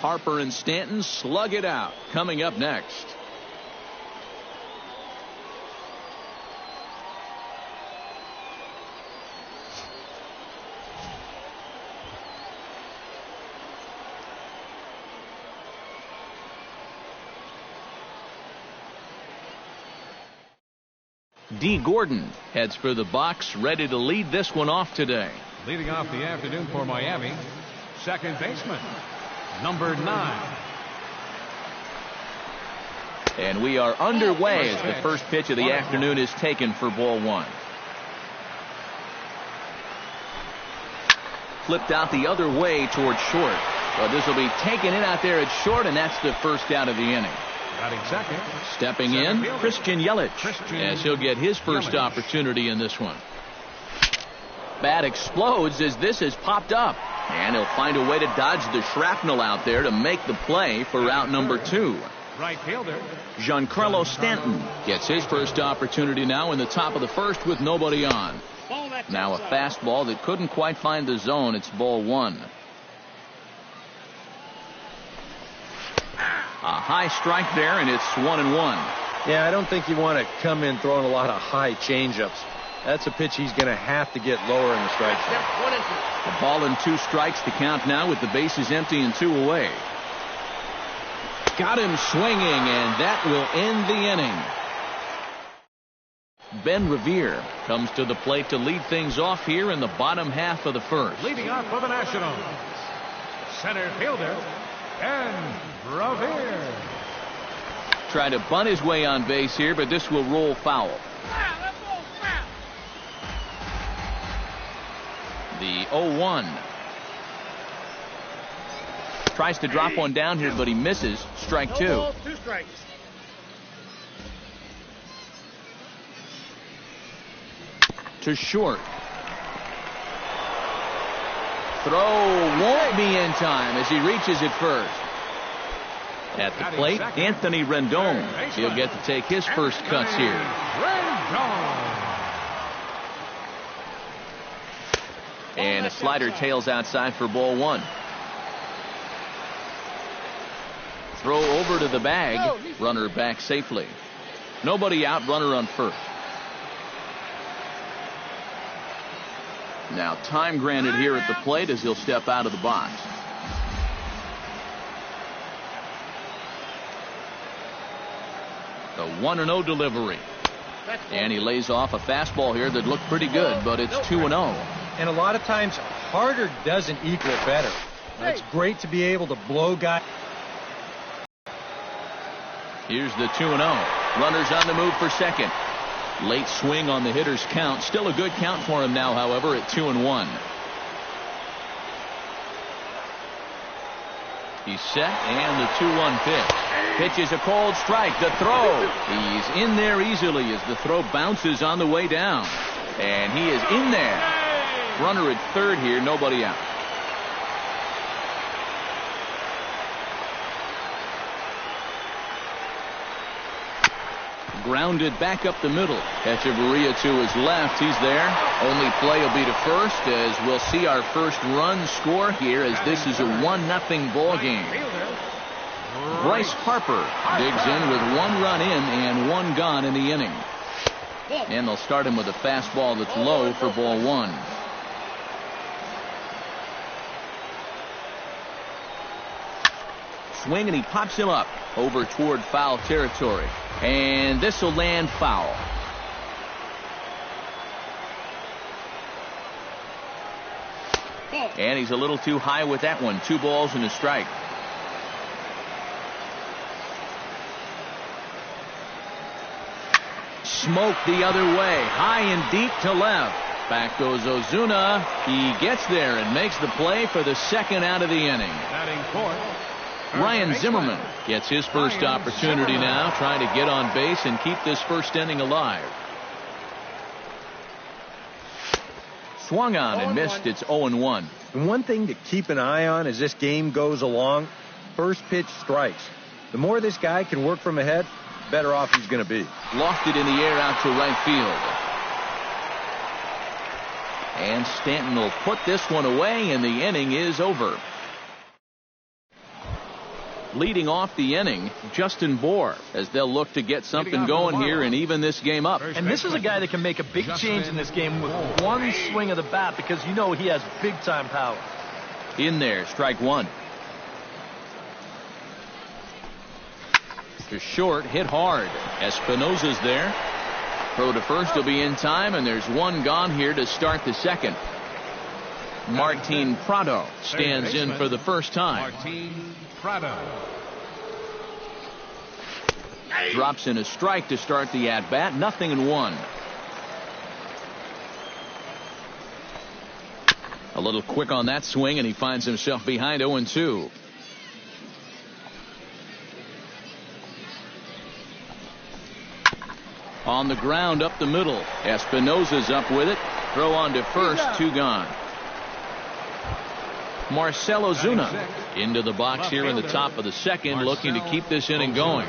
Harper and Stanton slug it out. Coming up next. D. Gordon heads for the box, ready to lead this one off today. Leading off the afternoon for Miami, second baseman, number 9. And we are underway as the first pitch of the afternoon is taken for ball 1. Flipped out the other way towards short. But this will be taken in out there at short, and that's the first out of the inning. Batting second. Stepping in, Christian Yelich, as he'll get his first opportunity in this one. Bat explodes as this has popped up. And he'll find a way to dodge the shrapnel out there to make the play for route number 2. Right fielder Giancarlo Stanton gets his first opportunity now in the top of the first with nobody on. Now a fastball that couldn't quite find the zone. It's ball 1. A high strike there, and it's 1-1. Yeah, I don't think you want to come in throwing a lot of high changeups. That's a pitch he's going to have to get lower in the strike zone. A ball and 2 strikes to count now with the bases empty and 2 away. Got him swinging, and that will end the inning. Ben Revere comes to the plate to lead things off here in the bottom half of the first. leading off for the Nationals, center fielder, Ben Revere. Trying to bunt his way on base here, but this will roll foul. The 0-1. Tries to drop one down here, but he misses. Strike 2. 2 strikes. To short. Throw won't be in time as he reaches it first. At the plate, Anthony Rendon. He'll get to take his first cuts here. And a slider tails outside for ball 1. Throw over to the bag. Runner back safely. Nobody out, runner on first. Now time granted here at the plate as he'll step out of the box. The 1-0 delivery. And he lays off a fastball here that looked pretty good, but it's 2-0. And a lot of times, harder doesn't equal better. It's great to be able to blow guys. Here's the 2-0. Runners on the move for second. Late swing on the hitter's count. Still a good count for him now, however, at 2-1. He's set, and the 2-1 pitch. Pitch is a cold strike. The throw. He's in there easily as the throw bounces on the way down. And he is in there. Runner at third here, nobody out. Grounded back up the middle. Echeverria to his left. He's there. Only play will be to first as we'll see our first run score here as this is a 1-0 ball game. Bryce Harper digs in with 1 run in and 1 gone in the inning. And they'll start him with a fastball that's low for ball 1. Swing, and he pops him up over toward foul territory. And this will land foul. And he's a little too high with that one. 2 balls and a strike. Smoke the other way. High and deep to left. Back goes Ozuna. He gets there and makes the play for the second out of the inning. Batting fourth, Ryan Zimmerman gets his first opportunity now, trying to get on base and keep this first inning alive. Swung on and missed. It's 0-1. And one thing to keep an eye on as this game goes along, first pitch strikes. The more this guy can work from ahead, the better off he's going to be. Lofted in the air out to right field. And Stanton will put this one away, and the inning is over. Leading off the inning, Justin Bohr, as they'll look to get something going here and even this game up. And this is a guy that can make a big change in this game with one swing of the bat, because you know he has big-time power. In there, strike one. To short, hit hard. Espinosa's there. Throw to first will be in time, and there's one gone here to start the second. Martin Prado stands in for the first time. Martin Prado. Drops in a strike to start the at-bat. 0-1. A little quick on that swing, and he finds himself behind 0-2. On the ground up the middle. Espinosa's up with it. Throw on to first. 2 gone. Marcell Ozuna into the box here in the top of the second, looking to keep this inning going.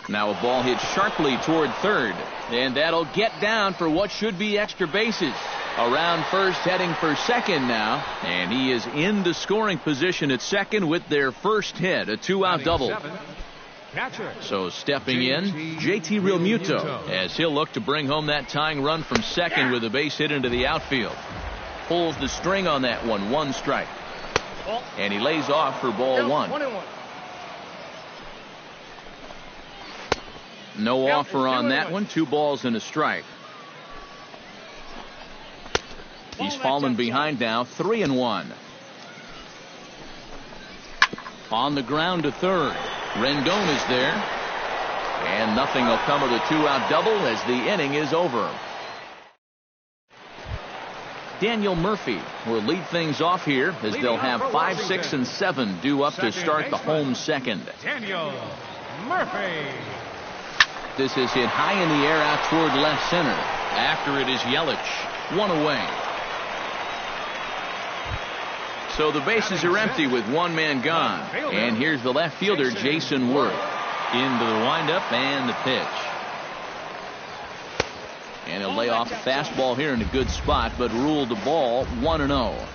Now a ball hit sharply toward third, and that'll get down for what should be extra bases. Around first, heading for second now, and he is into scoring position at second with their first hit, a 2-out double. So stepping in, JT Realmuto, as he'll look to bring home that tying run from second with a base hit into the outfield. Pulls the string on that one. 1 strike. And he lays off for ball 1. No offer on that one. 2 balls and a strike. He's fallen behind now. 3-1. On the ground to third. Rendon is there. And nothing will come of the 2-out double as the inning is over. Daniel Murphy will lead things off here as they'll have 5, 6, and 7 due up to start the home second. Daniel Murphy. This is hit high in the air out toward left center. After it is Yelich. 1 away. So the bases are empty with 1 man gone. And here's the left fielder, Jason Worth. Into the windup and the pitch. And he'll lay off a fastball here in a good spot, but ruled the ball 1-0.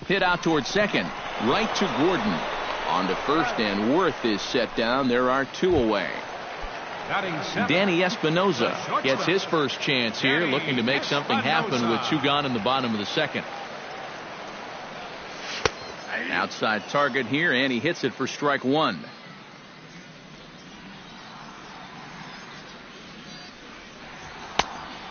Hit out toward second. Right to Gordon. On to first, and Worth is set down. There are 2 away. Danny Espinosa gets his first chance here, looking to make something happen with 2 gone in the bottom of the second. Outside target here, and he hits it for strike 1.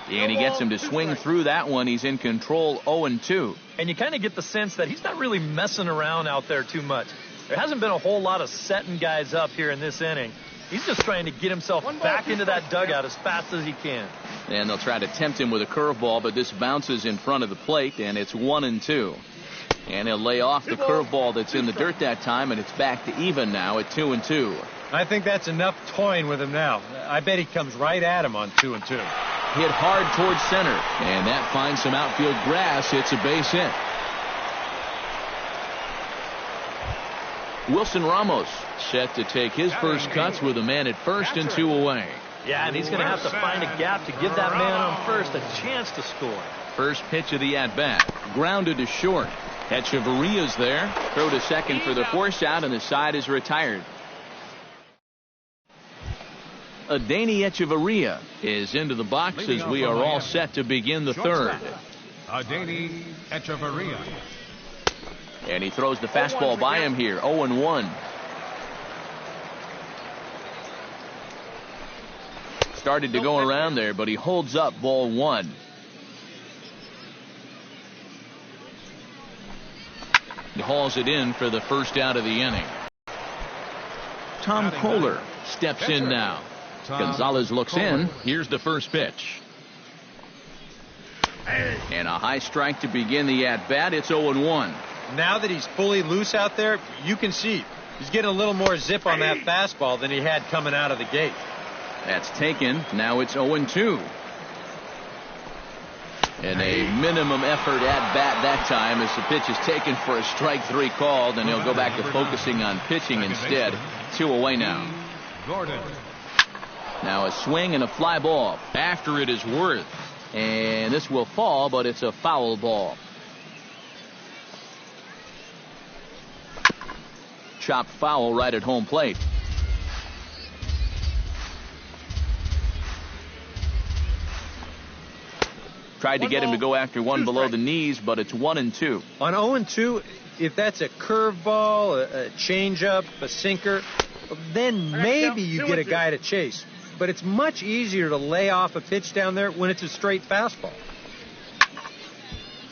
And he gets him to swing through that one. He's in control, 0-2. And you kind of get the sense that he's not really messing around out there too much. There hasn't been a whole lot of setting guys up here in this inning. He's just trying to get himself back into that dugout as fast as he can. And they'll try to tempt him with a curveball, but this bounces in front of the plate, and it's 1-2. And he'll lay off the curveball that's in the dirt that time, and it's back to even now at 2-2. I think that's enough toying with him now. I bet he comes right at him on 2-2. Hit hard towards center, and that finds some outfield grass. It's a base hit. Wilson Ramos set to take his first cuts with a man at first and 2 away. Yeah, and he's going to have to find a gap to give that man on first a chance to score. First pitch of the at-bat. Grounded to short. Echeverria's there. Throw to second for the force out, and the side is retired. Adeiny Echeverria is into the box as we are all set to begin the third. Adeiny Echeverria. And he throws the fastball by him here. 0-1. Started to go around there, but he holds up ball 1. He hauls it in for the first out of the inning. Tom Kohler steps in now. Gonzalez looks in. Here's the first pitch. And a high strike to begin the at-bat. It's 0-1. Now that he's fully loose out there, you can see he's getting a little more zip on that fastball than he had coming out of the gate. That's taken. Now it's 0-2. And a minimum effort at bat that time as the pitch is taken for a strike 3 called, and he'll go back to focusing on pitching instead. 2 away now. Gordon. Now a swing and a fly ball. After it is Worth. And this will fall, but it's a foul ball. Chopped foul right at home plate. Tried to get him to go after one below the knees, but it's 1-2. On 0-2, if that's a curveball, a changeup, a sinker, then maybe you get a guy to chase. But it's much easier to lay off a pitch down there when it's a straight fastball.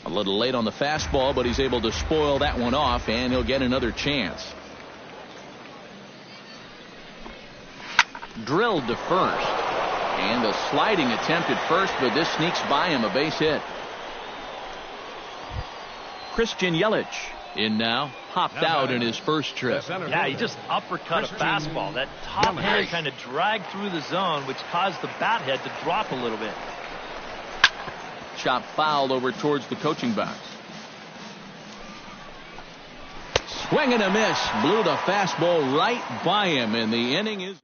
A little late on the fastball, but he's able to spoil that one off, and he'll get another chance. Drilled to first. And a sliding attempt at first, but this sneaks by him, a base hit. Christian Yelich in now, popped out in his first trip. Yeah, he just uppercut a fastball. That top hand kind of dragged through the zone, which caused the bat head to drop a little bit. Chop fouled over towards the coaching box. Swing and a miss. Blew the fastball right by him, and the inning is.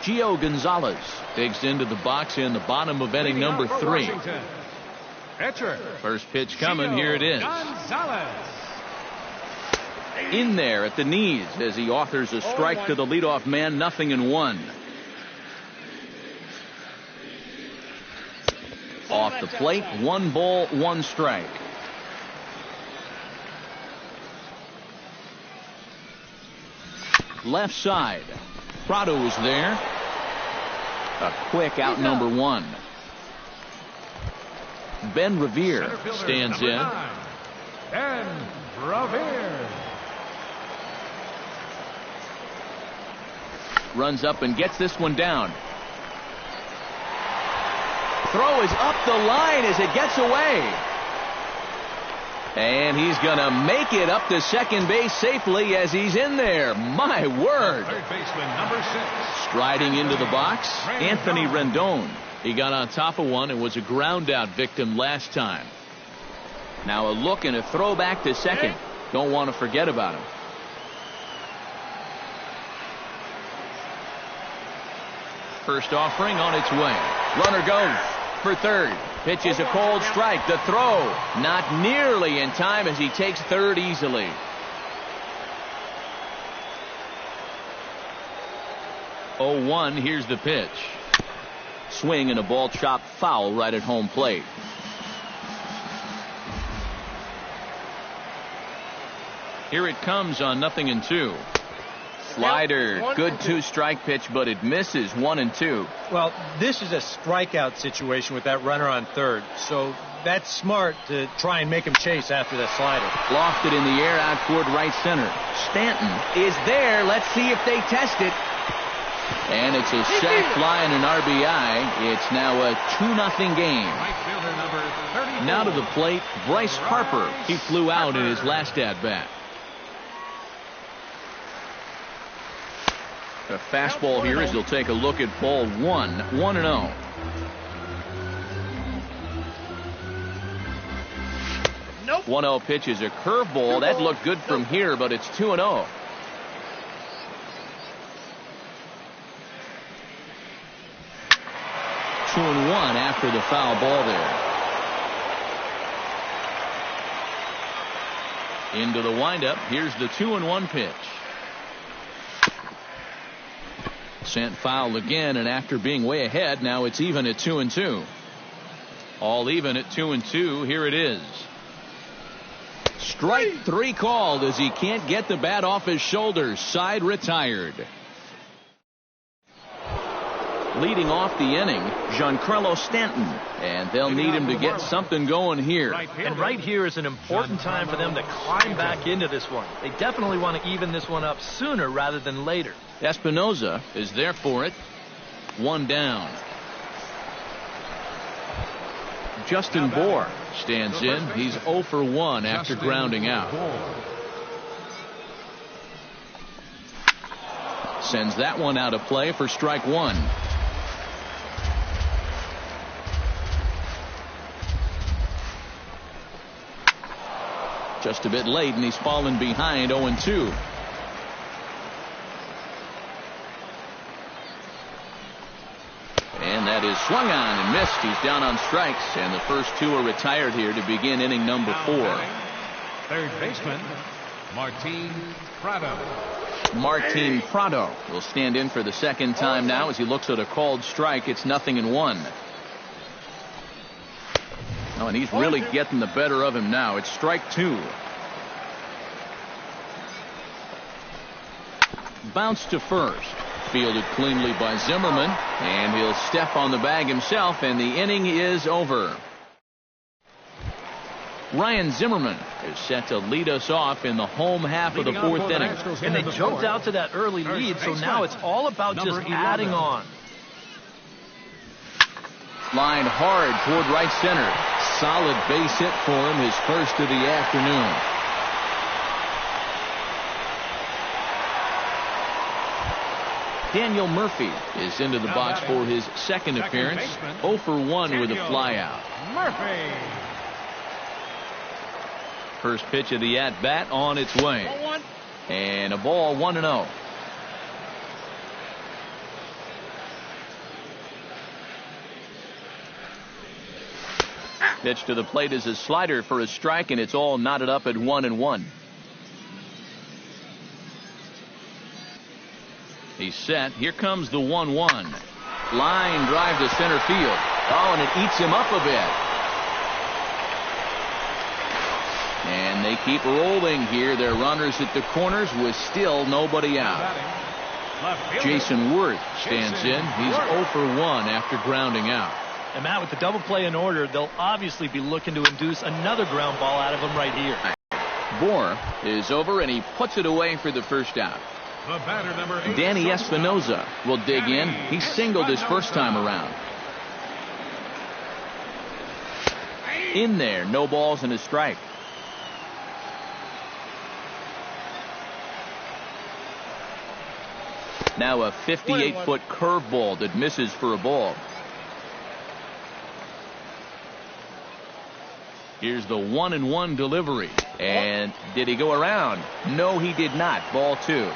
Gio Gonzalez digs into the box in the bottom of inning number 3. First pitch coming. Here it is. In there at the knees as he offers a strike to the leadoff man. 0-1. Off the plate. 1 ball, 1 strike. Left side. Prado is there. A quick out number 1. Ben Revere stands in. Ben Revere. Runs up and gets this one down. Throw is up the line as it gets away. And he's going to make it up to second base safely as he's in there. My word. Third baseman, number 6. Striding into the box, Anthony Rendon. He got on top of one and was a ground out victim last time. Now a look and a throw back to second. Don't want to forget about him. First offering on its way. Runner goes for third. Pitch is a cold strike. The throw not nearly in time as he takes third easily. Oh, 1. Here's the pitch. Swing and a ball chopped foul right at home plate. Here it comes on 0-2. Slider. Good 2-strike pitch, but it misses. 1-2. Well, this is a strikeout situation with that runner on third. So that's smart to try and make him chase after that slider. Lofted in the air out toward right center. Stanton is there. Let's see if they test it. And it's a sac fly and an RBI. It's now a 2-0 game. Now to the plate, Bryce Harper. He flew out in his last at-bat. A fastball here as he'll take a look at ball 1. 1-0. Nope. 1-0 pitch is a curveball. That looked good from here, but it's 2-0. Two and 1 after the foul ball there. Into the windup. Here's the 2-1 pitch. Sent foul again, and after being way ahead, now it's even at 2-2. All even at 2-2. Here it is. Strike 3 called as he can't get the bat off his shoulders. Side retired. Leading off the inning, Giancarlo Stanton. And they'll need him to get something going here. And right here is an important time for them to climb back into this one. They definitely want to even this one up sooner rather than later. Espinoza is there for it. 1 down. Justin Bour stands in. He's 0 for 1 after grounding out. Sends that one out of play for strike 1. Just a bit late, and he's fallen behind 0-2. And And that is swung on and missed. He's down on strikes, and the first two are retired here to begin inning number 4. Third baseman, Martin Prado. Martin Prado will stand in for the second time now as he looks at a called strike. It's 0-1. Oh, and he's really getting the better of him now. It's strike 2. Bounce to first. Fielded cleanly by Zimmerman, and he'll step on the bag himself, and the inning is over. Ryan Zimmerman is set to lead us off in the home half of the 4th inning. And they jumped out to that early lead, so now it's all about just adding on. Line hard toward right center. Solid base hit for him, his first of the afternoon. Daniel Murphy is into the box for his second appearance. 0 for 1 with a flyout. Murphy. First pitch of the at-bat on its way. And a ball, 1-0. Pitch to the plate is a slider for a strike, and it's all knotted up at 1-1. He's set. Here comes the 1-1. Line drive to center field. Oh, and it eats him up a bit. And they keep rolling here. Their runners at the corners with still nobody out. Jason Worth stands in. He's 0 for 1 after grounding out. And Matt, with the double play in order, they'll obviously be looking to induce another ground ball out of him right here. Bohr is over, and he puts it away for the first out. The batter, number 8, Danny Espinoza will dig in. He singled his first time around. In there, no balls and a strike. Now a 58-foot curveball that misses for a ball. Here's the 1-1 delivery. And did he go around? No, he did not. Ball 2.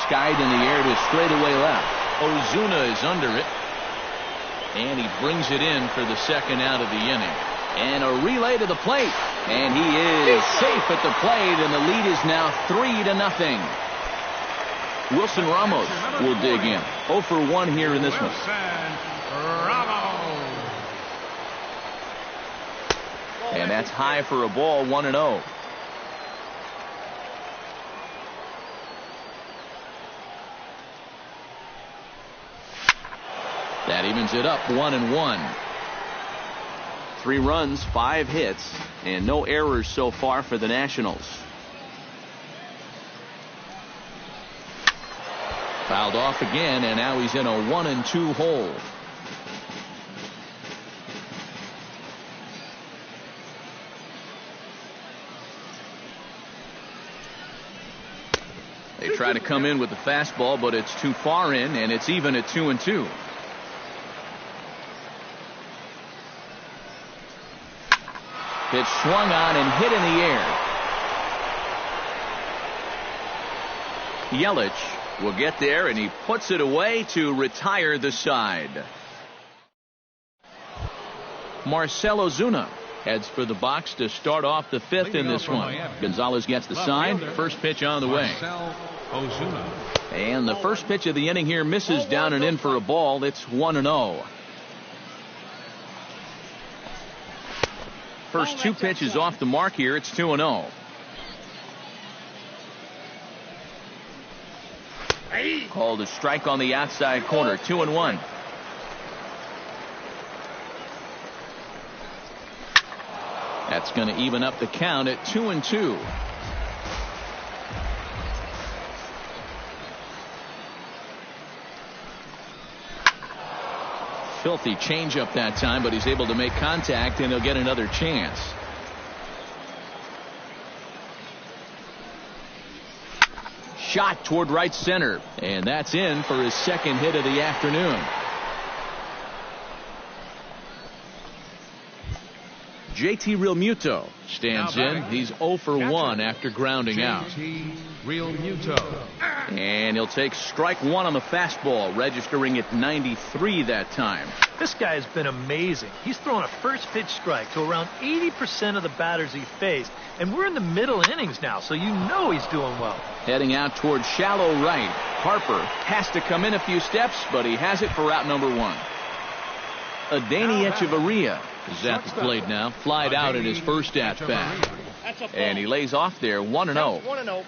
Skied in the air to straightaway left. Ozuna is under it. And he brings it in for the second out of the inning. And a relay to the plate. And he is safe at the plate, and the lead is now 3-0. Wilson Ramos will dig in. 0 for 1 here in this one. And that's high for a ball, 1-0. That evens it up, 1-1. 3 runs, 5 hits, and no errors so far for the Nationals. Fouled off again, and now he's in a 1-2 hole. They try to come in with the fastball, but it's too far in, and it's even at 2-2. Pitch swung on and hit in the air. Yelich will get there, and he puts it away to retire the side. Marcell Ozuna heads for the box to start off the 5th in this one. Gonzalez gets the sign. First pitch on the way. And the first pitch of the inning here misses down and in for a ball. It's 1-0. First 2 pitches off the mark here. It's 2-0. Called a strike on the outside corner. 2-1. That's going to even up the count at 2-2. Filthy changeup that time, but he's able to make contact, and he'll get another chance. Shot toward right center, and that's in for his second hit of the afternoon. JT Realmuto stands in. He's 0 for 1 after grounding out. And he'll take strike one on the fastball, registering at 93 that time. This guy has been amazing. He's thrown a first pitch strike to around 80% of the batters he faced. And we're in the middle innings now, so you know he's doing well. Heading out towards shallow right. Harper has to come in a few steps, but he has it for out number 1. Adeiny Echeverria is at the plate now. Flied out in his first at-bat. And he lays off there 1-0.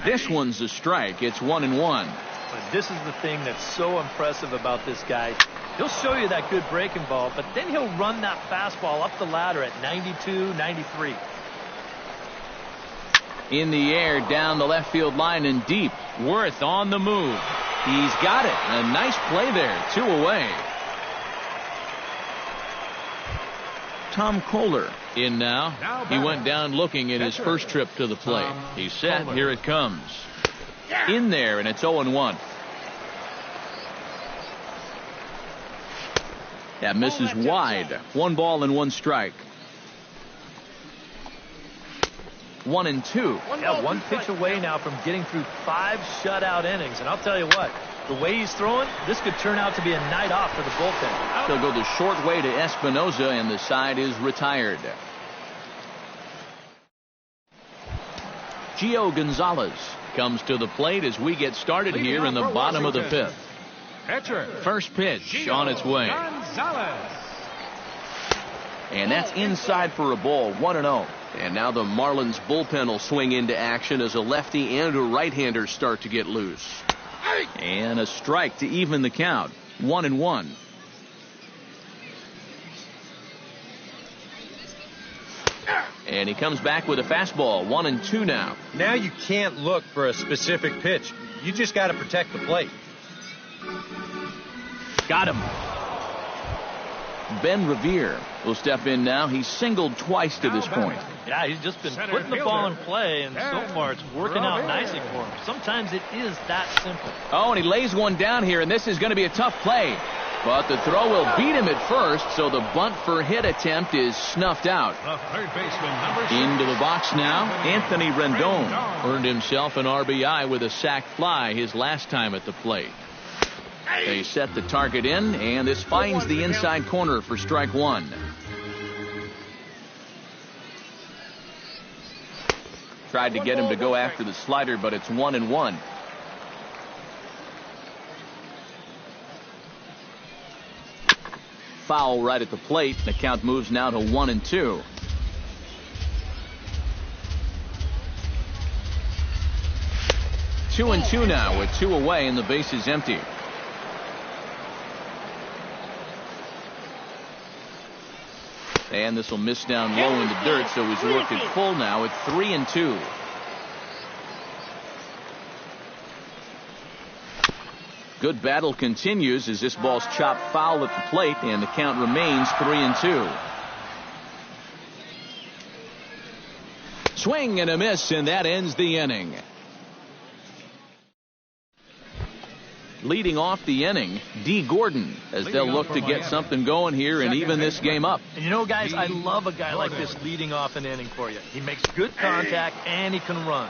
This one's a strike. It's 1-1. But this is the thing that's so impressive about this guy. He'll show you that good breaking ball, but then he'll run that fastball up the ladder at 92, 93. In the air, down the left field line and deep. Worth on the move. He's got it. A nice play there. 2 away. Tom Kohler in now. He went down looking at his first trip to the plate. He's set. Here it comes. In there, and it's 0-1. That misses wide. 1 ball and 1 strike. 1-2. Yeah, 1 pitch away now from getting through 5 shutout innings. And I'll tell you what, the way he's throwing, this could turn out to be a night off for the bullpen. They'll go the short way to Espinoza, and the side is retired. Gio Gonzalez comes to the plate as we get started here in the bottom of the 5th. First pitch on its way. And that's inside for a ball. 1-0. And now the Marlins bullpen will swing into action as a lefty and a right-hander start to get loose. And a strike to even the count. 1-1. And he comes back with a fastball. 1-2 now. Now you can't look for a specific pitch. You just got to protect the plate. Got him. Ben Revere will step in now. He's singled twice to this point. Yeah, he's just been putting the ball in play, and so far it's working out nicely for him. Sometimes it is that simple. Oh, and he lays one down here, and this is going to be a tough play. But the throw will beat him at first, so the bunt for hit attempt is snuffed out. Into the box now, Anthony Rendon earned himself an RBI with a sac fly his last time at the plate. They set the target in, and this finds the inside corner for strike 1. Tried to get him to go after the slider, but it's 1-1. Foul right at the plate. The count moves now to 1-2. Two and two now with 2 away and the base is empty. And this will miss down low in the dirt, so he's worked it full now at 3-2. Good battle continues as this ball's chopped foul at the plate, and the count remains 3-2. Swing and a miss, and that ends the inning. Leading off the inning, D. Gordon, as they'll look to get something going here and even this game up. And you know, guys, I love a guy like this leading off an inning for you. He makes good contact and he can run.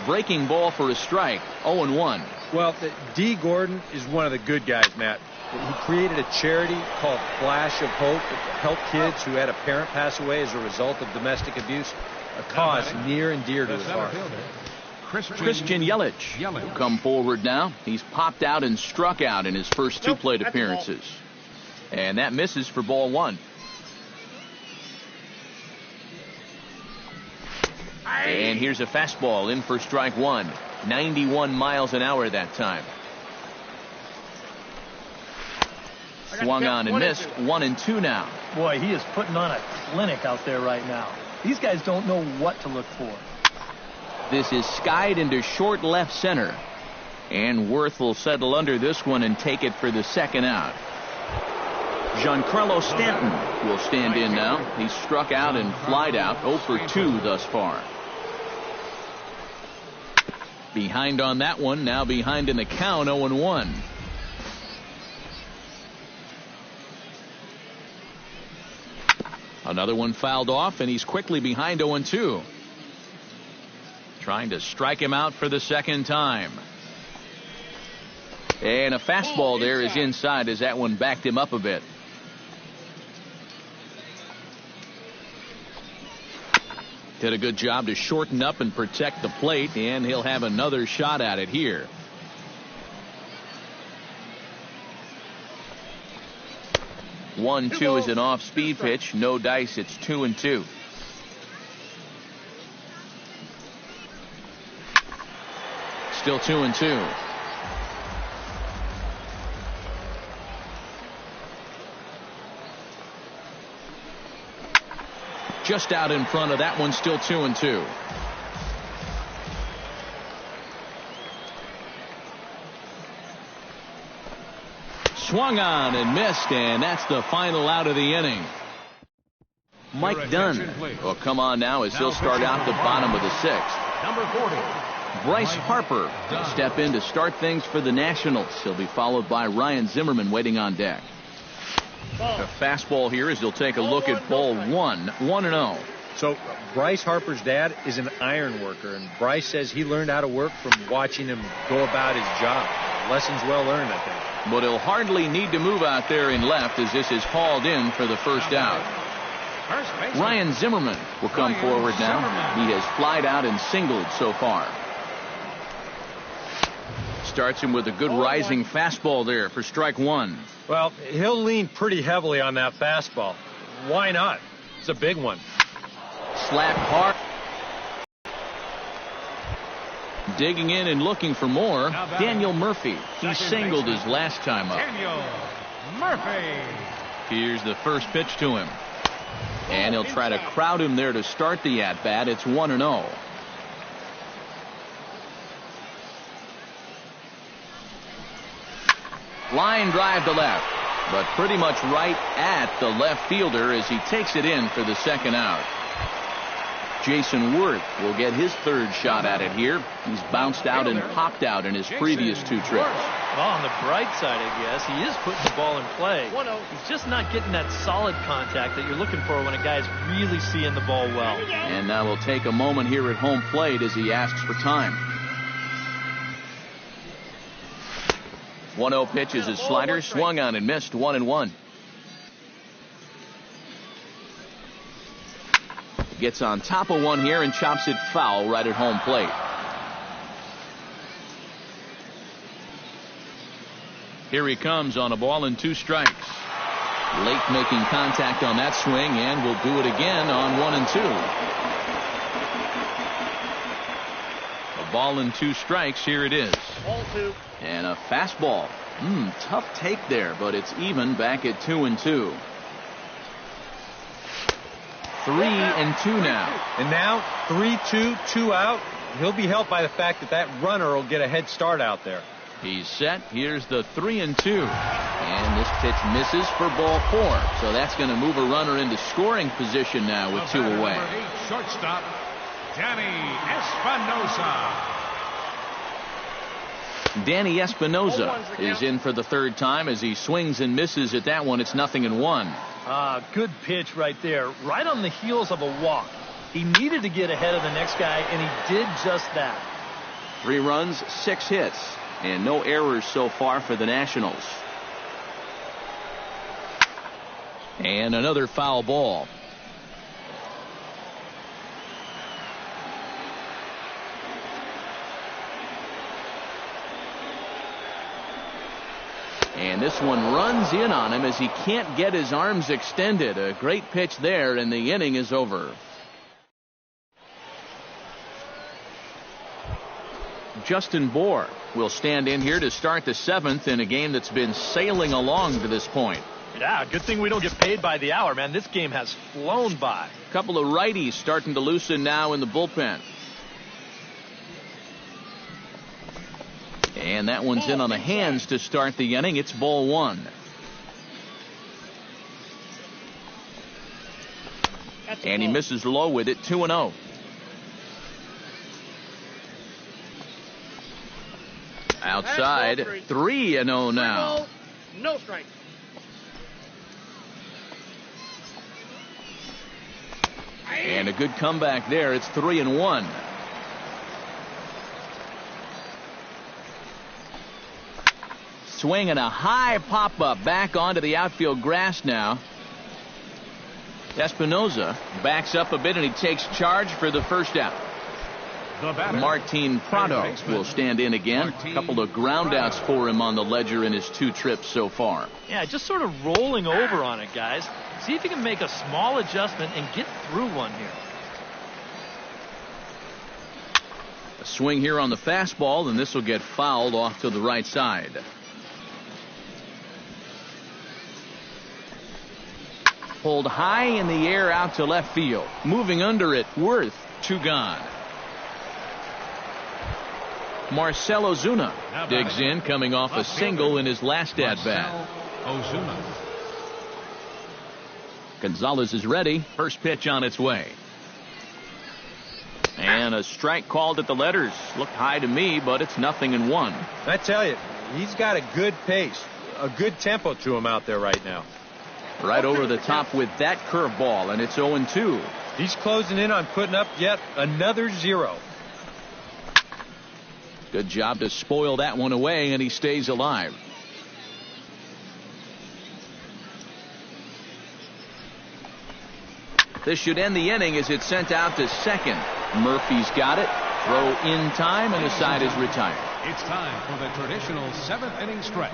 Breaking ball for a strike, 0-1. Well, D. Gordon is one of the good guys, Matt. He created a charity called Flash of Hope to help kids who had a parent pass away as a result of domestic abuse, a cause near and dear to his heart. Christian Yelich will come forward now. He's popped out and struck out in his first 2 plate appearances. And that misses for ball 1. And here's a fastball in for strike 1. 91 miles an hour that time. Swung on and missed. 1-2 now. Boy, he is putting on a clinic out there right now. These guys don't know what to look for. This is skied into short left center. And Worth will settle under this one and take it for the second out. Giancarlo Stanton will stand in now. He's struck out and flied out, 0 for 2 thus far. Behind on that one, now behind in the count, 0-1. Another one fouled off, and he's quickly behind 0-2. Trying to strike him out for the second time. And a fastball there is inside as that one backed him up a bit. Did a good job to shorten up and protect the plate, and he'll have another shot at it here. One, two is an off-speed pitch. No dice. It's 2-2. Still 2-2. Just out in front of that one. Still 2-2. Swung on and missed, and that's the final out of the inning. Mike Dunn will come on now as he'll start out the bottom of the sixth. Number 40. Bryce Harper will step in to start things for the Nationals. He'll be followed by Ryan Zimmerman waiting on deck. A fastball here as he'll take a look at ball one. 1-0. So Bryce Harper's dad is an iron worker, and Bryce says he learned how to work from watching him go about his job. Lessons well learned, I think. But he'll hardly need to move out there in left as this is hauled in for the first out. Ryan Zimmerman will come forward now. He has flied out and singled so far. Starts him with a good rising fastball there for strike one. Well, he'll lean pretty heavily on that fastball. Why not? It's a big one. Slap hard. Digging in and looking for more, Daniel Murphy. He singled his last time up. Daniel Murphy. Here's the first pitch to him. And he'll try to crowd him there to start the at-bat. It's 1-0. Line drive to left, but pretty much right at the left fielder as he takes it in for the second out. Jason Worth will get his third shot at it here. He's bounced out and popped out in his previous two trips. Well, on the bright side, I guess, he is putting the ball in play. He's just not getting that solid contact that you're looking for when a guy's really seeing the ball well. And now we'll take a moment here at home plate as he asks for time. 1-0 pitch is his slider, swung on and missed. 1-1. Gets on top of one here and chops it foul right at home plate. Here he comes on a ball and 2 strikes. Late making contact on that swing, and will do it again on 1 and 2. A ball and 2 strikes. Here it is. Ball 2. And a fastball. Tough take there, but it's even back at 2 and 2. 3 and 2 now. And now 3-2, 2 out. He'll be helped by the fact that that runner will get a head start out there. He's set. Here's the 3 and 2. And this pitch misses for ball 4. So that's going to move a runner into scoring position now with 2 away. Number 8 shortstop, Danny Espinosa. Danny Espinosa is in for the third time as he swings and misses at that one. It's 0-1. Good pitch right there. Right on the heels of a walk. He needed to get ahead of the next guy, and he did just that. 3 runs, 6 hits, and no errors so far for the Nationals. And another foul ball. And this one runs in on him as he can't get his arms extended. A great pitch there, and the inning is over. Justin Bohr will stand in here to start the 7th in a game that's been sailing along to this point. Yeah, good thing we don't get paid by the hour, man. This game has flown by. A couple of righties starting to loosen now in the bullpen. And that one's in on the hands to start the inning. It's ball 1. And he misses low with it. 2-0. Outside, 3-0 now. No strike. And a good comeback there. It's 3-1. Swing and a high pop-up back onto the outfield grass now. Espinosa backs up a bit, and he takes charge for the first out. Martin Prado will stand in again. A couple of groundouts for him on the ledger in his 2 trips so far. Yeah, just sort of rolling over on it, guys. See if you can make a small adjustment and get through one here. A swing here on the fastball, and this will get fouled off to the right side. Pulled high in the air out to left field. Moving under it, Worth, 2 gone. Marcell Ozuna digs in, coming off a single in his last at-bat. Gonzalez is ready. First pitch on its way. And a strike called at the letters. Looked high to me, but it's 0-1. I tell you, he's got a good pace, a good tempo to him out there right now. Right over the top with that curveball, and it's 0-2. He's closing in on putting up yet another 0. Good job to spoil that one away, and he stays alive. This should end the inning as it's sent out to second. Murphy's got it. Throw in time, and the side is retired. It's time for the traditional 7th inning stretch.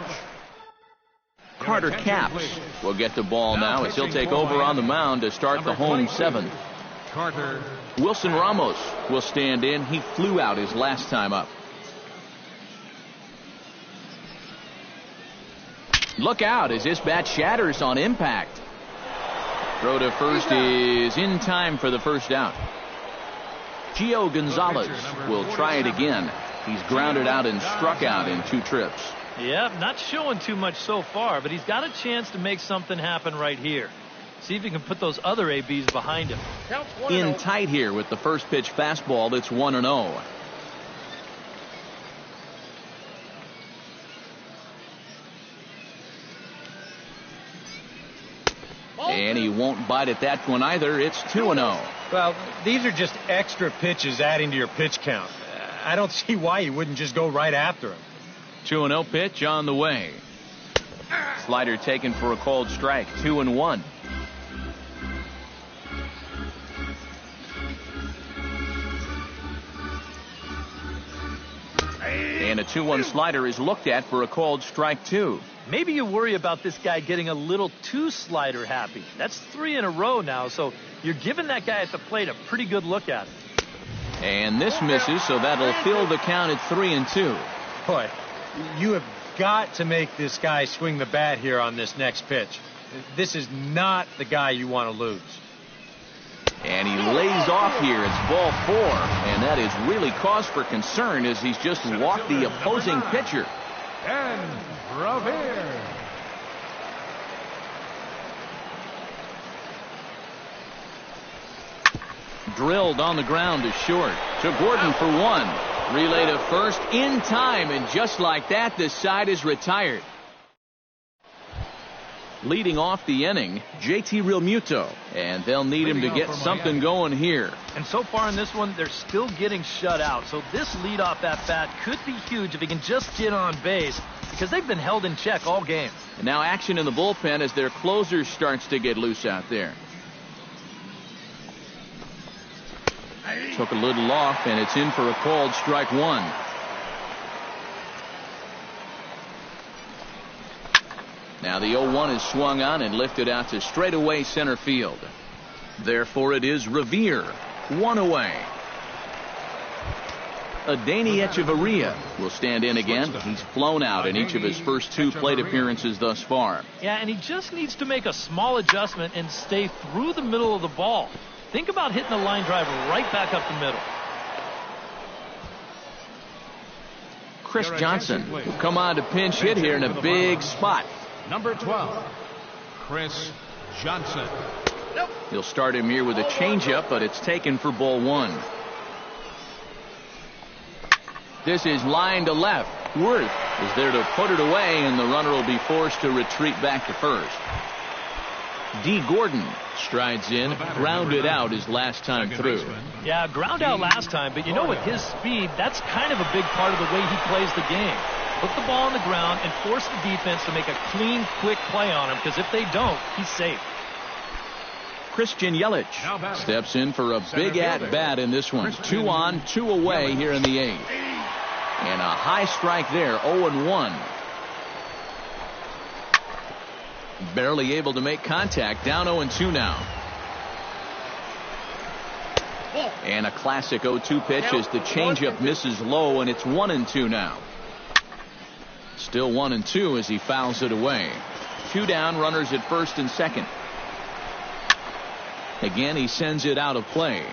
Carter Capps will get the ball now as he'll take over on the mound to start the home 7th. Carter. Wilson Ramos will stand in. He flew out his last time up. Look out as this bat shatters on impact. Throw to first is in time for the first out. Gio Gonzalez will try it again. He's grounded out and struck out in 2 trips. Yeah, not showing too much so far, but he's got a chance to make something happen right here. See if he can put those other ABs behind him. In tight here with the first pitch fastball. It's 1-0. And he won't bite at that one either. It's 2-0. Well, these are just extra pitches adding to your pitch count. I don't see why you wouldn't just go right after him. 2-0 pitch on the way. Slider taken for a called strike. 2-1. And a 2-1 slider is looked at for a called strike 2. Maybe you worry about this guy getting a little too slider happy. That's 3 in a row now, so you're giving that guy at the plate a pretty good look at it. And this misses, so that'll fill the count at 3-2. Boy, you have got to make this guy swing the bat here on this next pitch. This is not the guy you want to lose. And he lays off here. It's ball 4, and that is really cause for concern as he's just walked the opposing pitcher. And Revere. Drilled on the ground to short. To Gordon for 1. Relay to first in time, and just like that, this side is retired. Leading off the inning, JT Realmuto, and they'll need him to get something going here. And so far in this one, they're still getting shut out. So this leadoff at bat could be huge if he can just get on base, because they've been held in check all game. And now action in the bullpen as their closer starts to get loose out there. Took a little off, and it's in for a called strike 1. Now the 0-1 is swung on and lifted out to straightaway center field. Therefore it is Revere, 1 away. Adeiny Echeverria will stand in again. He's flown out in each of his first 2 plate appearances thus far. Yeah, and he just needs to make a small adjustment and stay through the middle of the ball. Think about hitting a line drive right back up the middle. Chris Johnson will come on to pinch hit here in a big spot. Number 12, Chris Johnson. He'll start him here with a changeup, but it's taken for ball 1. This is line to left. Worth is there to put it away, and the runner will be forced to retreat back to first. D. Gordon strides in, grounded out his last time through. Yeah, ground out last time, but you know, with his speed, that's kind of a big part of the way he plays the game. Put the ball on the ground and force the defense to make a clean, quick play on him, because if they don't, he's safe. Christian Yelich steps in for a big at-bat in this one. 2 on, 2 away here in the 8th. And a high strike there, 0-1. Barely able to make contact, down 0-2 now. And a classic 0-2 pitch as the changeup misses low, and it's 1-2 now. Still 1-2 as he fouls it away. 2 down, runners at first and second. Again, he sends it out of play.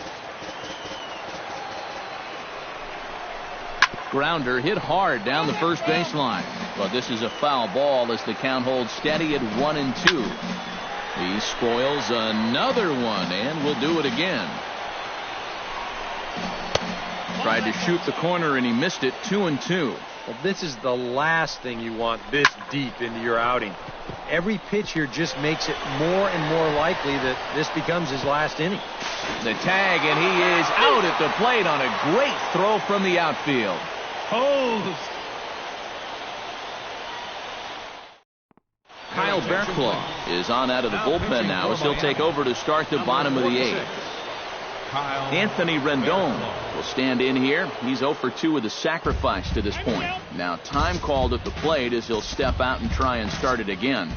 Grounder hit hard down the first baseline. But this is a foul ball as the count holds steady at 1-2. He spoils another one and will do it again. Tried to shoot the corner and he missed it. 2-2. Well, this is the last thing you want this deep into your outing. Every pitch here just makes it more and more likely that this becomes his last inning. The tag, and he is out at the plate on a great throw from the outfield. Hosed. Kyle Bearclaw is on out of the bullpen now as he'll take over to start the bottom of the 8th. Anthony Rendon will stand in here. He's 0 for 2 with a sacrifice to this point. Now time called at the plate as he'll step out and try and start it again.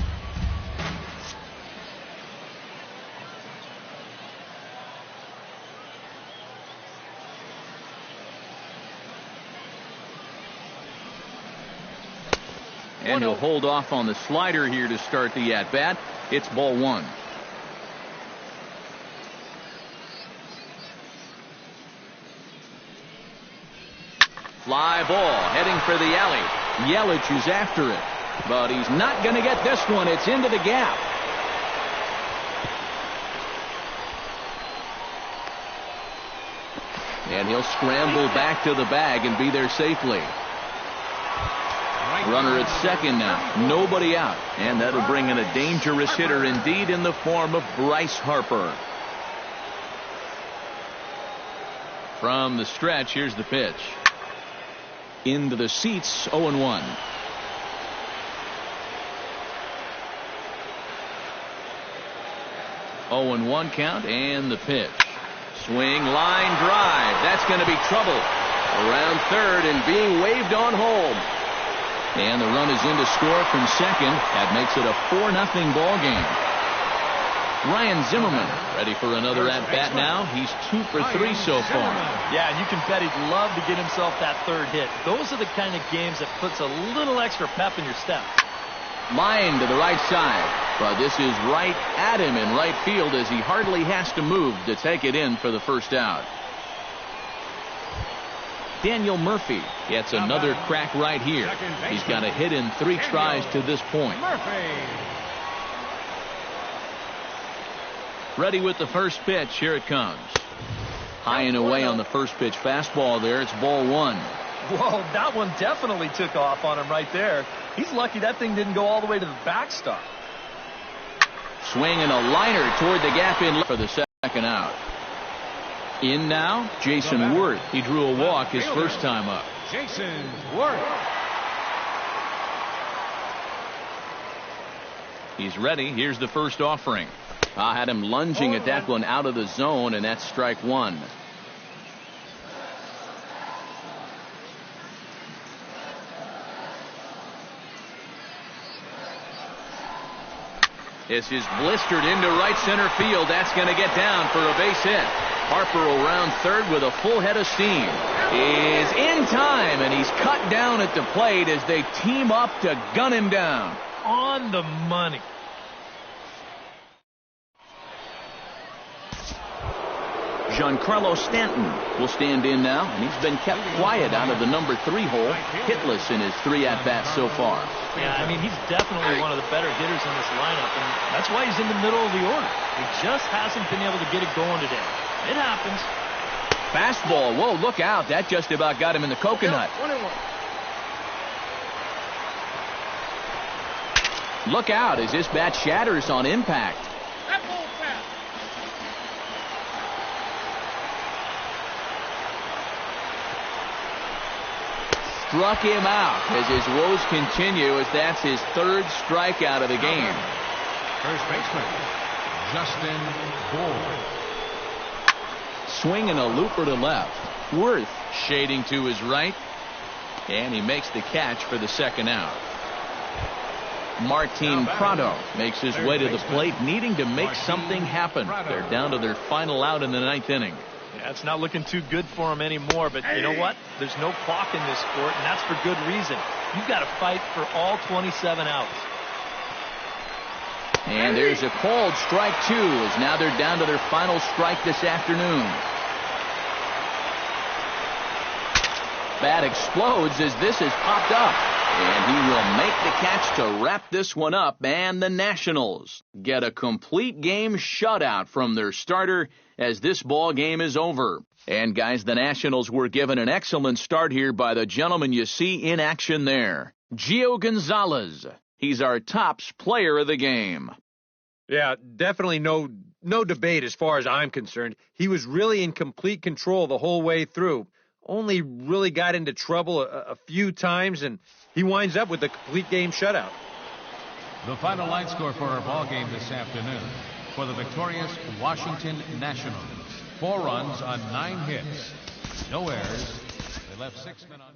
And he'll hold off on the slider here to start the at-bat. It's ball 1. Fly ball heading for the alley. Yelich is after it, but he's not going to get this one. It's into the gap. And he'll scramble back to the bag and be there safely. Runner at second now. Nobody out. And that'll bring in a dangerous hitter indeed in the form of Bryce Harper. From the stretch, here's the pitch. Into the seats, 0-1. Oh and 1 count, and the pitch. Swing, line drive. That's going to be trouble. Around third and being waved on home. And the run is in to score from second. That makes it a 4-0 ball game. Ryan Zimmerman ready for another at-bat now. He's 2 for 3 so far. Yeah, you can bet he'd love to get himself that third hit. Those are the kind of games that puts a little extra pep in your step. Line to the right side. But this is right at him in right field as he hardly has to move to take it in for the first out. Daniel Murphy gets another crack right here. He's got a hit in 3 tries to this point. Ready with the first pitch. Here it comes. High and away on the first pitch fastball there. It's ball 1. Whoa, that one definitely took off on him right there. He's lucky that thing didn't go all the way to the backstop. Swinging a liner toward the gap in for the second out. In now, Jason Worth. He drew a walk his first time up. Jason Worth. He's ready. Here's the first offering. I had him lunging at that one out of the zone, and that's strike 1. This is blistered into right center field. That's going to get down for a base hit. Harper around third with a full head of steam. Is in time, and he's cut down at the plate as they team up to gun him down. On the money. Giancarlo Stanton will stand in now, and he's been kept quiet out of the number 3 hole, hitless in his 3 at-bats so far. Yeah, I mean, he's definitely one of the better hitters in this lineup, and that's why he's in the middle of the order. He just hasn't been able to get it going today. It happens. Fastball. Whoa, look out. That just about got him in the coconut. Look out as this bat shatters on impact. struck him out as his woes continue, as that's his third strikeout of the game. First baseman, Justin Bourne. Swinging a looper to left. Worth shading to his right. And he makes the catch for the second out. Martin Prado makes his way to the plate, needing to make something happen. They're down to their final out in the ninth inning. Yeah, it's not looking too good for him anymore, but you know what? There's no clock in this sport, and that's for good reason. You've got to fight for all 27 outs. And there's a called strike two, as now they're down to their final strike this afternoon. Bat explodes as this is popped up. And he will make the catch to wrap this one up, and the Nationals get a complete game shutout from their starter as this ball game is over. And guys, the Nationals were given an excellent start here by the gentleman you see in action there, Gio Gonzalez. He's our tops player of the game. Yeah, definitely no debate as far as I'm concerned. He was really in complete control the whole way through. Only really got into trouble a few times, and he winds up with a complete game shutout. The final line score for our ball game this afternoon. For the victorious Washington Nationals, 4 runs on 9 hits. No errors. They left 6 men on.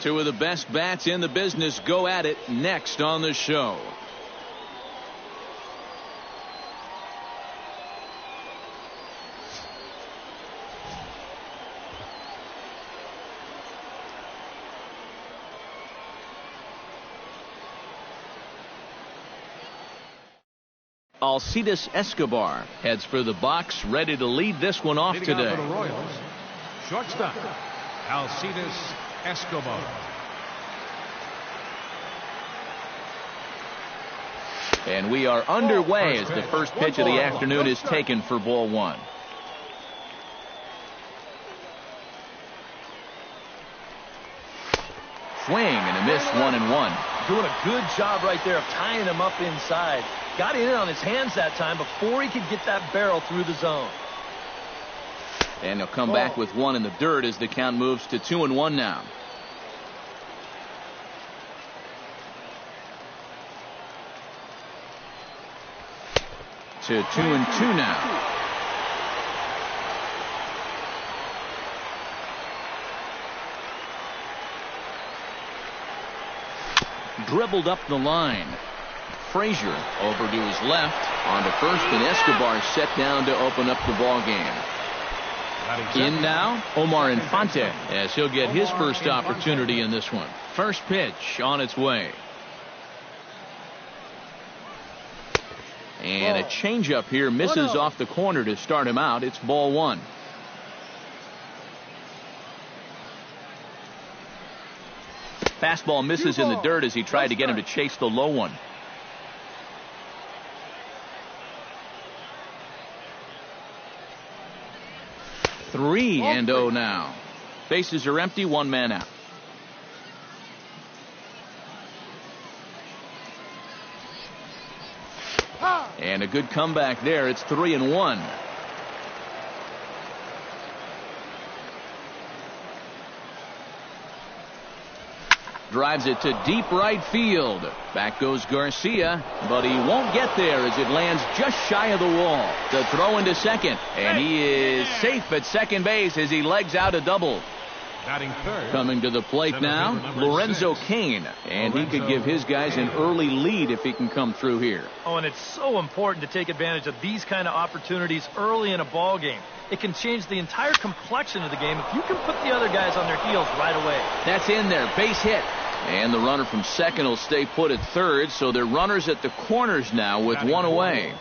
Two of the best bats in the business go at it next on the show. Alcides Escobar heads for the box, ready to lead this one off Leading today. out for the Royals, shortstop, Alcides Escobar. And we are underway as the first pitch of the afternoon is taken for ball one. Swing and a miss, 1-1. Doing a good job right there of tying him up inside. Got in on his hands that time before he could get that barrel through the zone. And he'll come back with one in the dirt as the count moves to 2-1 now. To 2-2 now. Dribbled up the line. Frazier over to his left on to first, and Escobar set down to open up the ball game. In now, Omar Infante, as he'll get his first opportunity in this one. First pitch on its way. And a changeup here misses off the corner to start him out. It's ball one. Fastball misses in the dirt as he tried to get him to chase the low one. Three and 0 now. Bases are empty, one man out. And a good comeback there. It's 3-1. Drives it to deep right field. Back goes Garcia, but he won't get there as it lands just shy of the wall. The throw into second, and he is safe at second base as he legs out a double. Coming to the plate now, Lorenzo Cain, and he could give his guys an early lead if he can come through here. Oh, and it's so important to take advantage of these kind of opportunities early in a ball game. It can change the entire complexion of the game if you can put the other guys on their heels right away. That's in there, base hit. And the runner from second will stay put at third, so they're runners at the corners now with one away.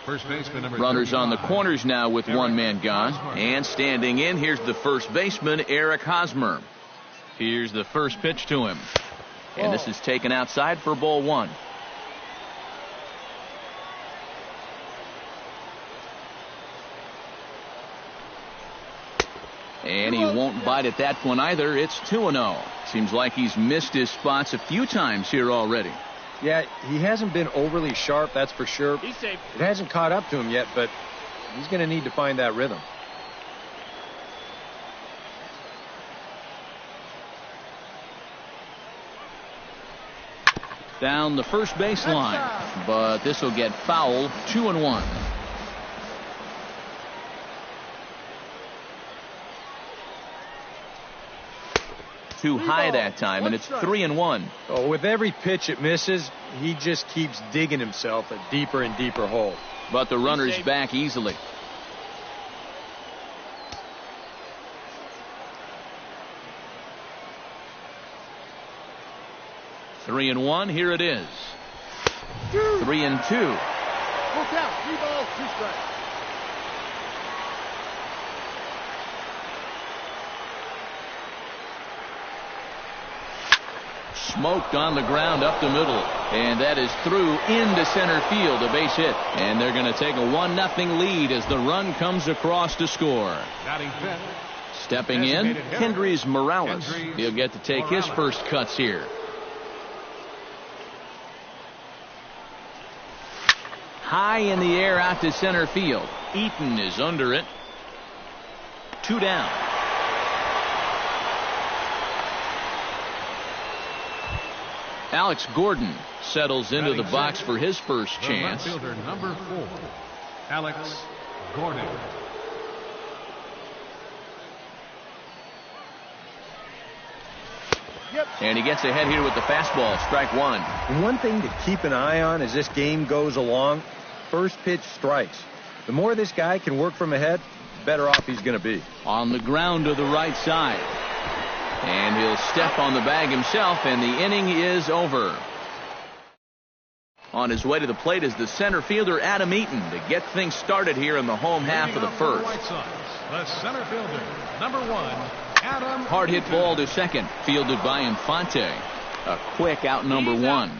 First baseman runners on the corners now with one man gone. And standing in, here's the first baseman, Eric Hosmer. Here's the first pitch to him. And this is taken outside for ball one. And he won't bite at that one either. It's 2-0. Seems like he's missed his spots a few times here already. Yeah, he hasn't been overly sharp, that's for sure. He's safe. It hasn't caught up to him yet, but he's going to need to find that rhythm. Down the first baseline, but this will get foul. 2-1. Too high that time, and it's 3-1. Oh, with every pitch it misses, he just keeps digging himself a deeper and deeper hole. But the runner's back easily. Three and one. Here it is. 3-2. Full count. 3 balls, 2 strikes. Smoked on the ground up the middle, and that is through into center field, a base hit, and they're going to take a 1-0 lead as the run comes across to score. Stepping in, Kendrys Morales. He'll get to take his first cuts here. High in the air out to center field. Eaton is under it. 2 down. Alex Gordon settles into the box for his first chance. Left fielder number 4, Alex Gordon. And he gets ahead here with the fastball. Strike one. One thing to keep an eye on as this game goes along, first pitch strikes. The more this guy can work from ahead, the better off he's going to be. On the ground to the right side. And he'll step on the bag himself, and the inning is over. On his way to the plate is the center fielder, Adam Eaton, to get things started here in the home half of the first. The center fielder, number 1, Adam. Hard hit ball to second, fielded by Infante. A quick out number 1.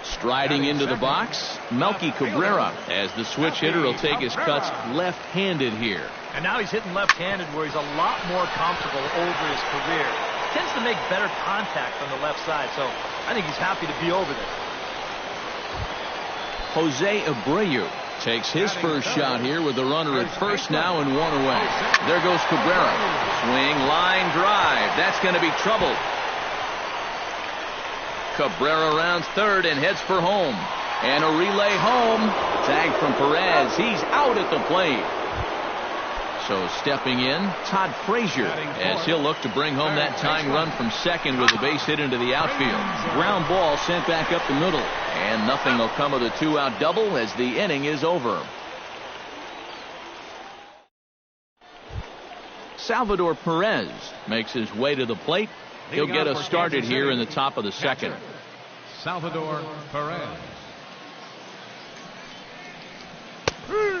Striding into the box, Melky Cabrera, as the switch hitter will take his cuts left-handed here. And now he's hitting left-handed where he's a lot more comfortable over his career. Tends to make better contact on the left side, so I think he's happy to be over there. Jose Abreu takes his first shot here with the runner at first now and 1 away. There goes Cabrera. Swing, line drive. That's going to be trouble. Cabrera rounds third and heads for home. And a relay home. Tag from Perez. He's out at the plate. So stepping in, Todd Frazier, as he'll look to bring home that tying run from second with a base hit into the outfield. Ground ball sent back up the middle, and nothing will come of the 2-out double as the inning is over. Salvador Perez makes his way to the plate. He'll get us started here in the top of the second. Salvador Perez.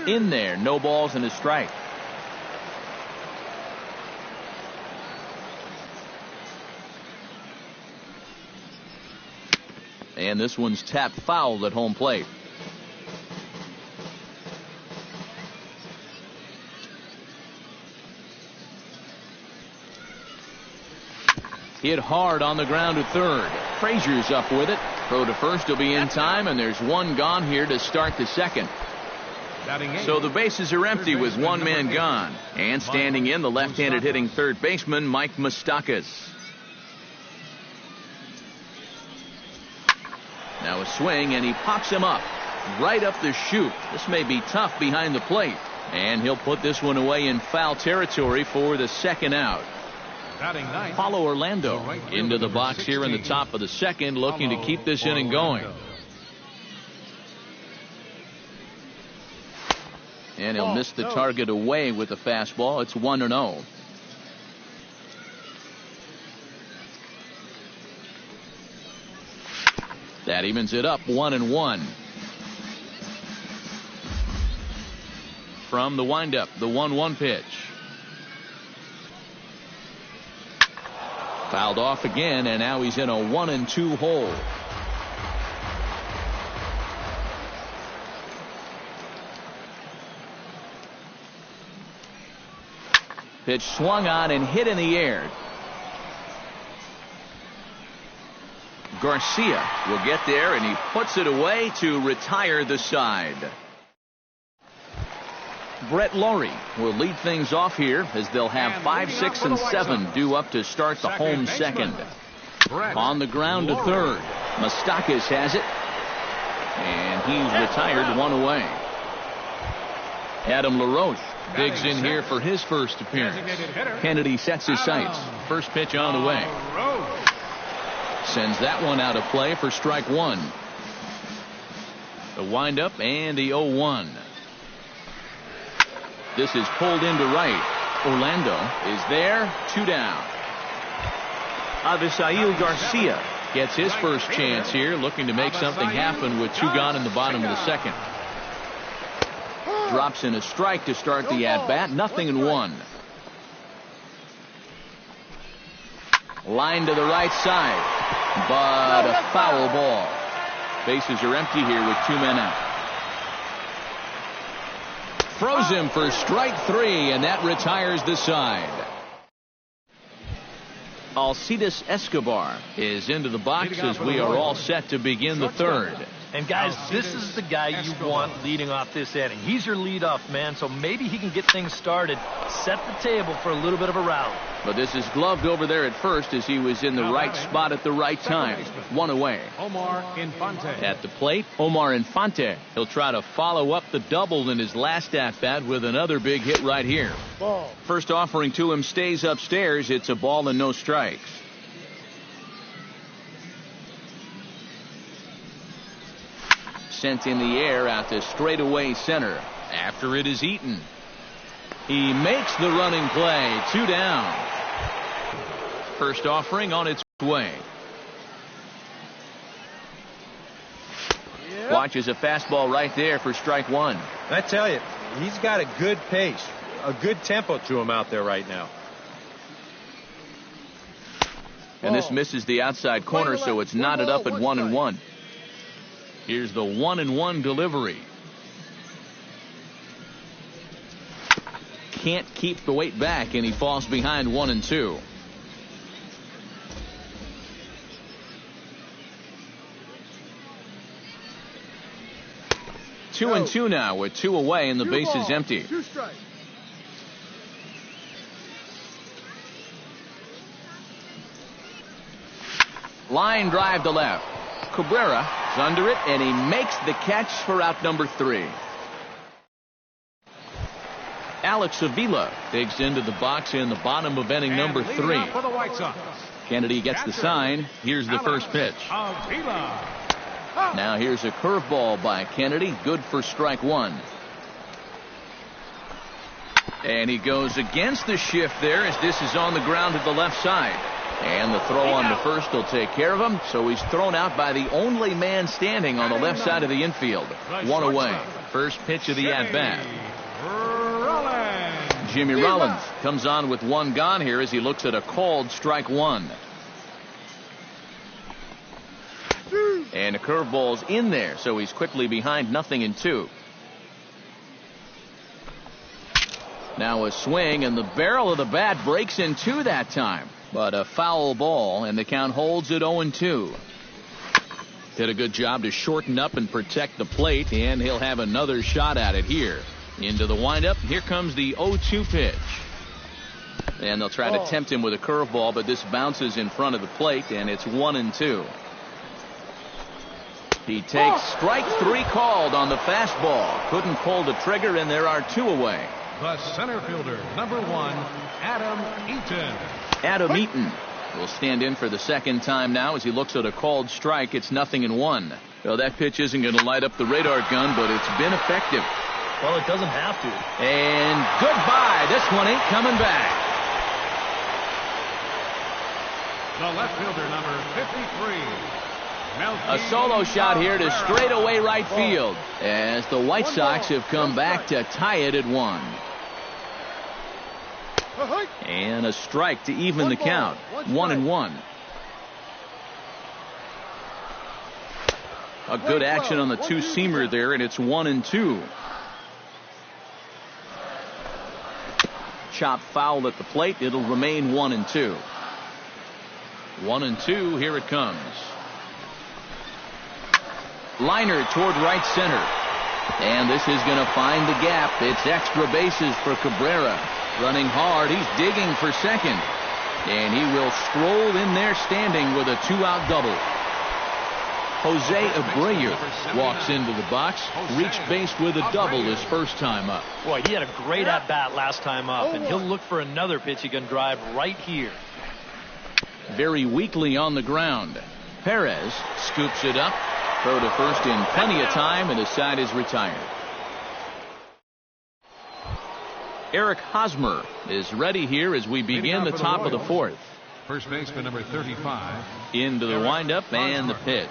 In there, no balls and a strike. And this one's tapped foul at home plate. Hit hard on the ground to third. Frazier's up with it. Throw to first will be in time, and there's one gone here to start the second. So the bases are empty with one man gone. And standing in, the left-handed hitting third baseman, Mike Moustakas. Now a swing, and he pops him up. Right up the chute. This may be tough behind the plate. And he'll put this one away in foul territory for the second out. Paulo Orlando into the box here in the top of the second, looking to keep this inning going. And he'll miss the target away with the fastball. It's 1-0. That evens it up 1-1. From the windup, the 1-1 pitch. Fouled off again, and now he's in a 1-2 hole. Pitch swung on and hit in the air. Garcia will get there, and he puts it away to retire the side. Brett Lawrie will lead things off here as they'll have 5, 6, and 7 due up to start the home second. On the ground to third. Moustakas has it, and he's retired one away. Adam LaRoche digs in here for his first appearance. Kennedy sets his sights. First pitch on the way. Sends that one out of play for strike one. The windup and the 0-1. This is pulled into right. Orlando is there. 2 down. Avisail Garcia gets his first chance here, looking to make something happen with 2 gone in the bottom of the second. Drops in a strike to start the at-bat. 0-1. Line to the right side, but a foul ball. Bases are empty here with 2 men out. Throws him for strike 3, and that retires the side. Alcides Escobar is into the box as we are all set to begin the third. And guys, this is the guy you want leading off this inning. He's your leadoff man, so maybe he can get things started, set the table for a little bit of a rally. But this is gloved over there at first as he was in the right spot at the right time. 1 away. Omar Infante. At the plate, Omar Infante. He'll try to follow up the double in his last at-bat with another big hit right here. First offering to him stays upstairs. It's a ball and no strikes. Sent in the air out to straightaway center after it is eaten. He makes the running play. 2 down. First offering on its way. Watches a fastball right there for strike 1. I tell you, he's got a good pace, a good tempo to him out there right now. And this misses the outside corner, so it's knotted up at 1-1. Here's the 1-1 delivery. Can't keep the weight back, and he falls behind 1-2. Two and two now with 2 away, and the base is empty. 2 strikes. Line drive to left. Cabrera is under it, and he makes the catch for out number 3. Alex Avila digs into the box in the bottom of inning number 3. For the White Sox, Kennedy gets the sign. Here's the first pitch. Avila. Now here's a curveball by Kennedy. Good for strike 1. And he goes against the shift there as this is on the ground to the left side. And the throw on to first will take care of him. So he's thrown out by the only man standing on the left side of the infield. 1 away. First pitch of the at-bat. Jimmy Rollins comes on with 1 gone here as he looks at a called strike 1. And a curveball's in there, so he's quickly behind 0-2. Now a swing, and the barrel of the bat breaks in 2 that time. But a foul ball, and the count holds at 0-2. Did a good job to shorten up and protect the plate, and he'll have another shot at it here. Into the windup. Here comes the 0-2 pitch. And they'll try to tempt him with a curveball, but this bounces in front of the plate, and it's 1-2. He takes strike 3 called on the fastball. Couldn't pull the trigger, and there are 2 away. The center fielder, number 1, Adam Eaton. Adam Eaton will stand in for the second time now as he looks at a called strike. It's 0-1. Well, that pitch isn't going to light up the radar gun, but it's been effective. Well, it doesn't have to. And goodbye. This one ain't coming back. The left fielder, number 53. A solo shot here to straightaway right field as the White Sox have come back to tie it at 1. And a strike to even the count. 1-1. A good action on the 2-seamer there, and it's 1-2. Chop foul at the plate. It'll remain 1-2. 1-2. Here it comes. Liner toward right center. And this is going to find the gap. It's extra bases for Cabrera. Running hard. He's digging for second. And he will stroll in there standing with a 2-out double. Jose Abreu walks into the box. Reached base with a double his first time up. Boy, he had a great at-bat last time up, and he'll look for another pitch he can drive right here. Very weakly on the ground. Perez scoops it up. Throw to first in plenty of time, and his side is retired. Eric Hosmer is ready here as we begin the top of the 4th. First baseman, number 35. Into the windup and the pitch.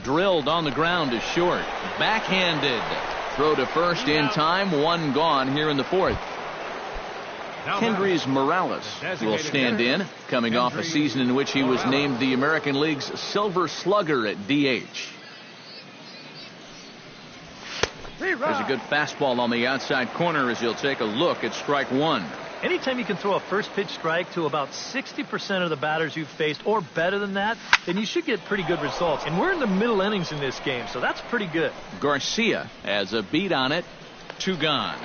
Drilled on the ground to short. Backhanded. Throw to first in time. 1 gone here in the 4th. Kendrys Morales will stand in, coming off a season in which he was named the American League's Silver Slugger at DH. There's a good fastball on the outside corner as he'll take a look at strike 1. Anytime you can throw a first pitch strike to about 60% of the batters you've faced, or better than that, then you should get pretty good results. And we're in the middle innings in this game, so that's pretty good. Garcia has a beat on it. 2 gone.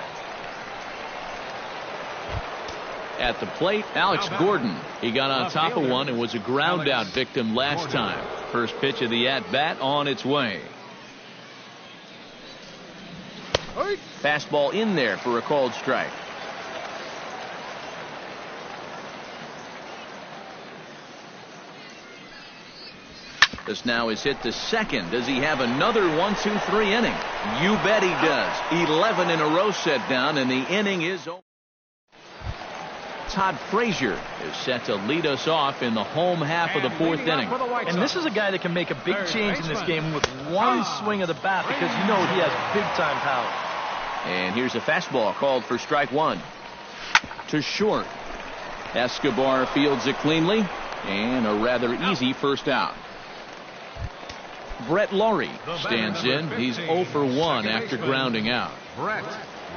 At the plate, Alex Gordon. He got on top of one and was a ground out victim last time. First pitch of the at-bat on its way. Fastball in there for a called strike. This now is hit to second. Does he have another 1-2-3 inning? You bet he does. 11 in a row set down, and the inning is over. Todd Frazier is set to lead us off in the home half of the 4th inning. And this is a guy that can make a big change in this game with one swing of the bat, because you know he has big-time power. And here's a fastball called for strike 1. To short. Escobar fields it cleanly, and a rather easy first out. Brett Lawrie stands in. He's 0 for 1 after grounding out. Brett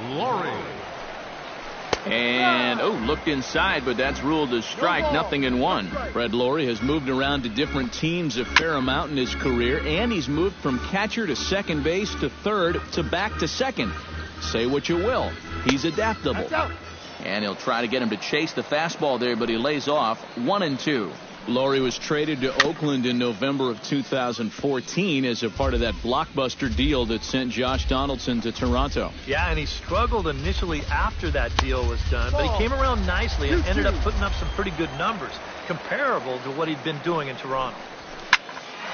Lawrie. And, looked inside, but that's ruled a strike. 0-1. Brett Lawrie has moved around to different teams a fair amount in his career, and he's moved from catcher to second base to third to back to second. Say what you will. He's adaptable. And he'll try to get him to chase the fastball there, but he lays off. 1-2. Laurie was traded to Oakland in November of 2014 as a part of that blockbuster deal that sent Josh Donaldson to Toronto. Yeah, and he struggled initially after that deal was done, but he came around nicely and ended up putting up some pretty good numbers, comparable to what he'd been doing in Toronto.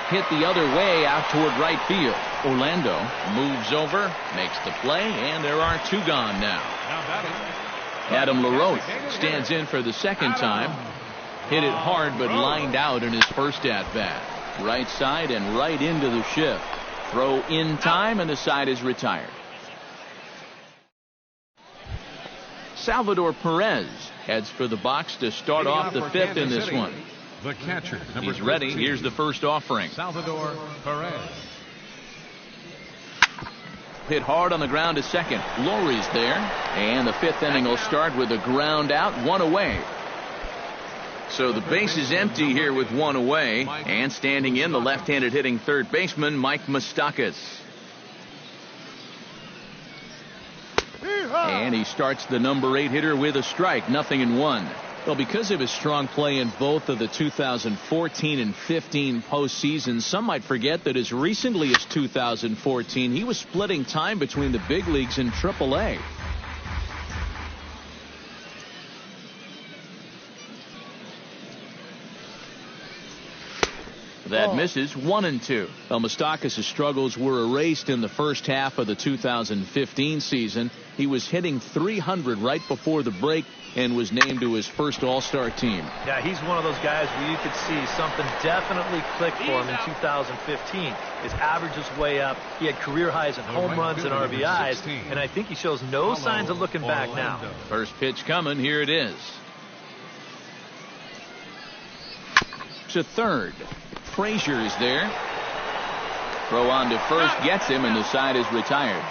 Hit the other way out toward right field. Orlando moves over, makes the play, and there are two gone now. Adam LaRoche stands in for the second time. Hit it hard, but lined out in his first at-bat. Right side and right into the shift. Throw in time, and the side is retired. Salvador Perez heads for the box to start off the fifth in this one. The catcher, He's ready. Here's the first offering. Salvador Perez. Hit hard on the ground to second. Laurie's there. And the fifth inning will start with a ground out, one away. So the base is empty here with one away. And standing in, the left-handed hitting third baseman, Mike Moustakas. And he starts the number 8 hitter with a strike, 0-1. Well, because of his strong play in both of the 2014 and 15 postseasons, some might forget that as recently as 2014, he was splitting time between the big leagues and AAA. That misses, 1-2. Well, Moustakas' struggles were erased in the first half of the 2015 season. He was hitting .300 right before the break and was named to his first All-Star team. Yeah, he's one of those guys where you could see something definitely click for him in 2015. His average is way up. He had career highs in home runs and RBIs, and I think he shows no signs of looking back now. First pitch coming. Here it is. To third. Frazier is there. Throw on to first, gets him, and the side is retired.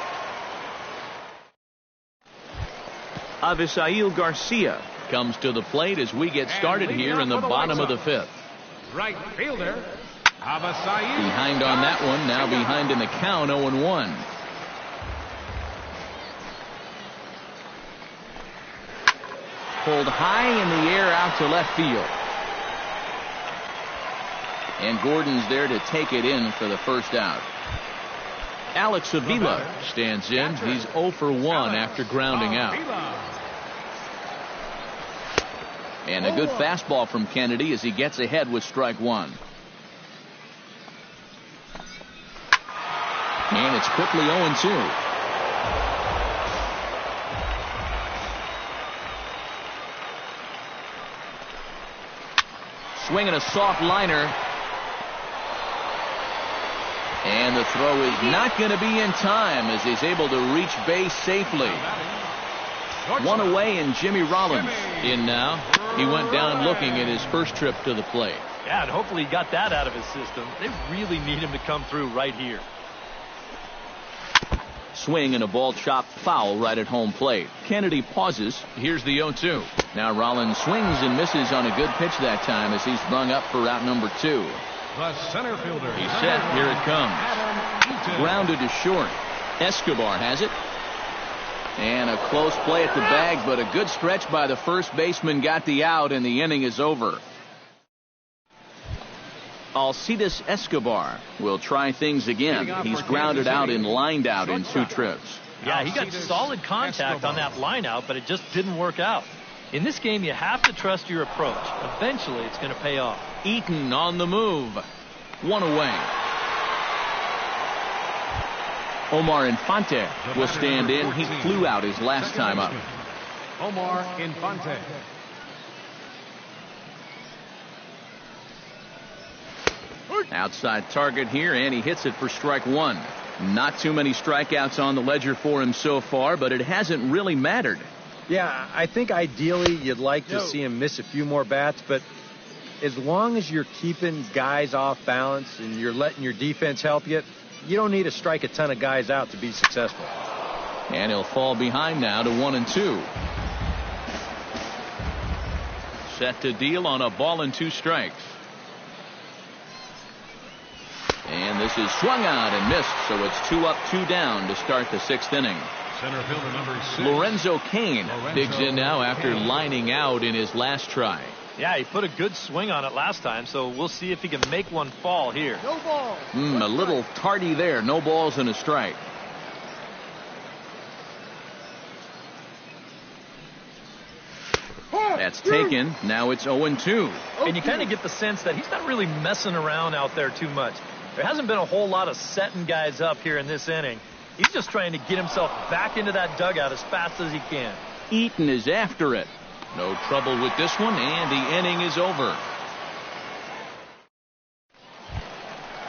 Avisail Garcia comes to the plate as we get started here in the bottom of the fifth. Right fielder, Avisail. Behind on that one, now behind in the count, 0-1. Pulled high in the air out to left field. And Gordon's there to take it in for the first out. Alex Avila stands in. He's 0 for 1 after grounding out. And a good fastball from Kennedy as he gets ahead with strike one. And it's quickly 0-2. Swinging a soft liner. And the throw is not going to be in time as he's able to reach base safely. One away, and Jimmy Rollins in now. He went down looking at his first trip to the plate. Yeah, and hopefully he got that out of his system. They really need him to come through right here. Swing and a ball chopped foul right at home plate. Kennedy pauses. Here's the 0-2. Now Rollins swings and misses on a good pitch that time as he's rung up for route number 2. The center fielder. He's set. Here it comes. Grounded to short. Escobar has it. And a close play at the bag, but a good stretch by the first baseman got the out, and the inning is over. Alcides Escobar will try things again. He's grounded out and lined out in 2 trips. Yeah, he got solid contact on that line out, but it just didn't work out. In this game, you have to trust your approach. Eventually, it's going to pay off. Eaton on the move. 1 away. Omar Infante will stand in. He flew out his last time up. Omar Infante. Outside target here, and he hits it for strike 1. Not too many strikeouts on the ledger for him so far, but it hasn't really mattered. Yeah, I think ideally you'd like to see him miss a few more bats, but as long as you're keeping guys off balance and you're letting your defense help you, you don't need to strike a ton of guys out to be successful. And he'll fall behind now to 1-2. Set to deal on a ball and 2 strikes. And this is swung out and missed, so it's 2 up, 2 down to start the 6th inning. Center fielder number 6. Lorenzo Cain digs in now after lining out in his last try. Yeah, he put a good swing on it last time, so we'll see if he can make one fall here. No ball. A little tardy there. No balls and a strike. That's taken. Now it's 0-2. And you kind of get the sense that he's not really messing around out there too much. There hasn't been a whole lot of setting guys up here in this inning. He's just trying to get himself back into that dugout as fast as he can. Eaton is after it. No trouble with this one, and the inning is over.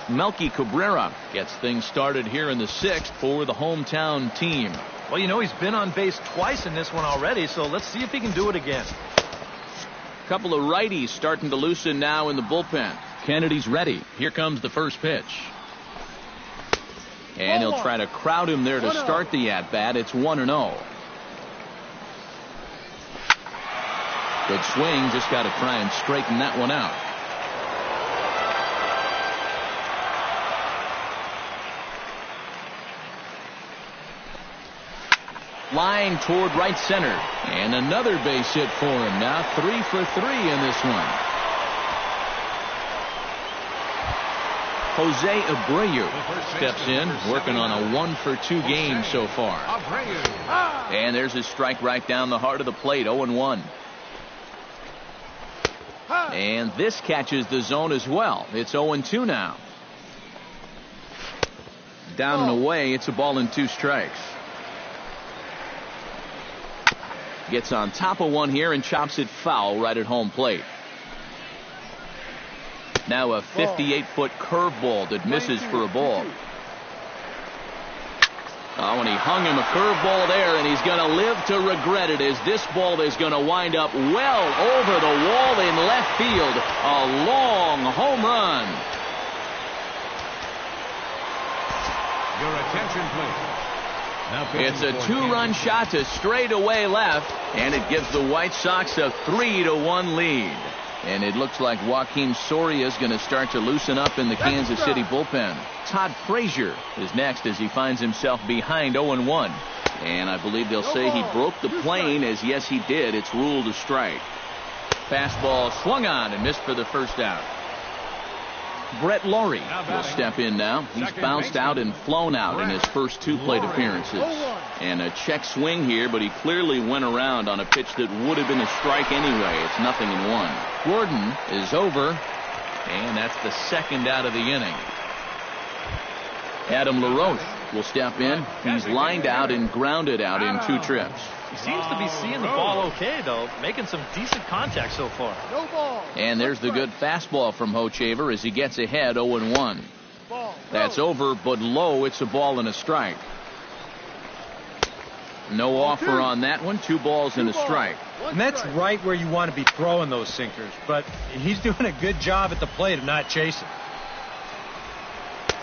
Melky Cabrera gets things started here in the 6th for the hometown team. Well, you know, he's been on base twice in this one already, so let's see if he can do it again. Couple of righties starting to loosen now in the bullpen. Kennedy's ready. Here comes the first pitch. And he'll try to crowd him there to start the at-bat. It's 1-0. Good swing. Just got to try and straighten that one out. Line toward right center. And another base hit for him. Now 3 for 3 in this one. Jose Abreu steps in, working on a 1 for 2 game so far. And there's his strike right down the heart of the plate. 0-1. And this catches the zone as well. It's 0-2 now. Down and away. It's a ball and 2 strikes. Gets on top of one here and chops it foul right at home plate. Now a 58-foot curveball that misses for a ball. Oh, and he hung him a curveball there, and he's going to live to regret it, as this ball is going to wind up well over the wall in left field. A long home run. Your attention, please. It's a 2-run shot to straightaway left, and it gives the White Sox a 3-1 lead. And it looks like Joaquin Soria is going to start to loosen up in the Kansas City bullpen. Todd Frazier is next as he finds himself behind 0-1. And I believe they'll say he broke the plane, as yes he did. It's ruled a strike. Fastball swung on and missed for the first out. Brett Laurie will step in now. He's bounced out and flown out in his first 2 plate appearances. And a check swing here, but he clearly went around on a pitch that would have been a strike anyway. It's 0-1. Gordon is over, and that's the second out of the inning. Adam LaRoche will step in. He's lined out and grounded out in 2 trips. He seems to be seeing the ball okay, though, making some decent contact so far. No ball. And there's the good fastball from Hochevar as he gets ahead 0-1. That's over, but low. It's a ball and a strike. No offer on that one. 2 balls and a strike. And that's right where you want to be throwing those sinkers. But he's doing a good job at the plate of not chasing.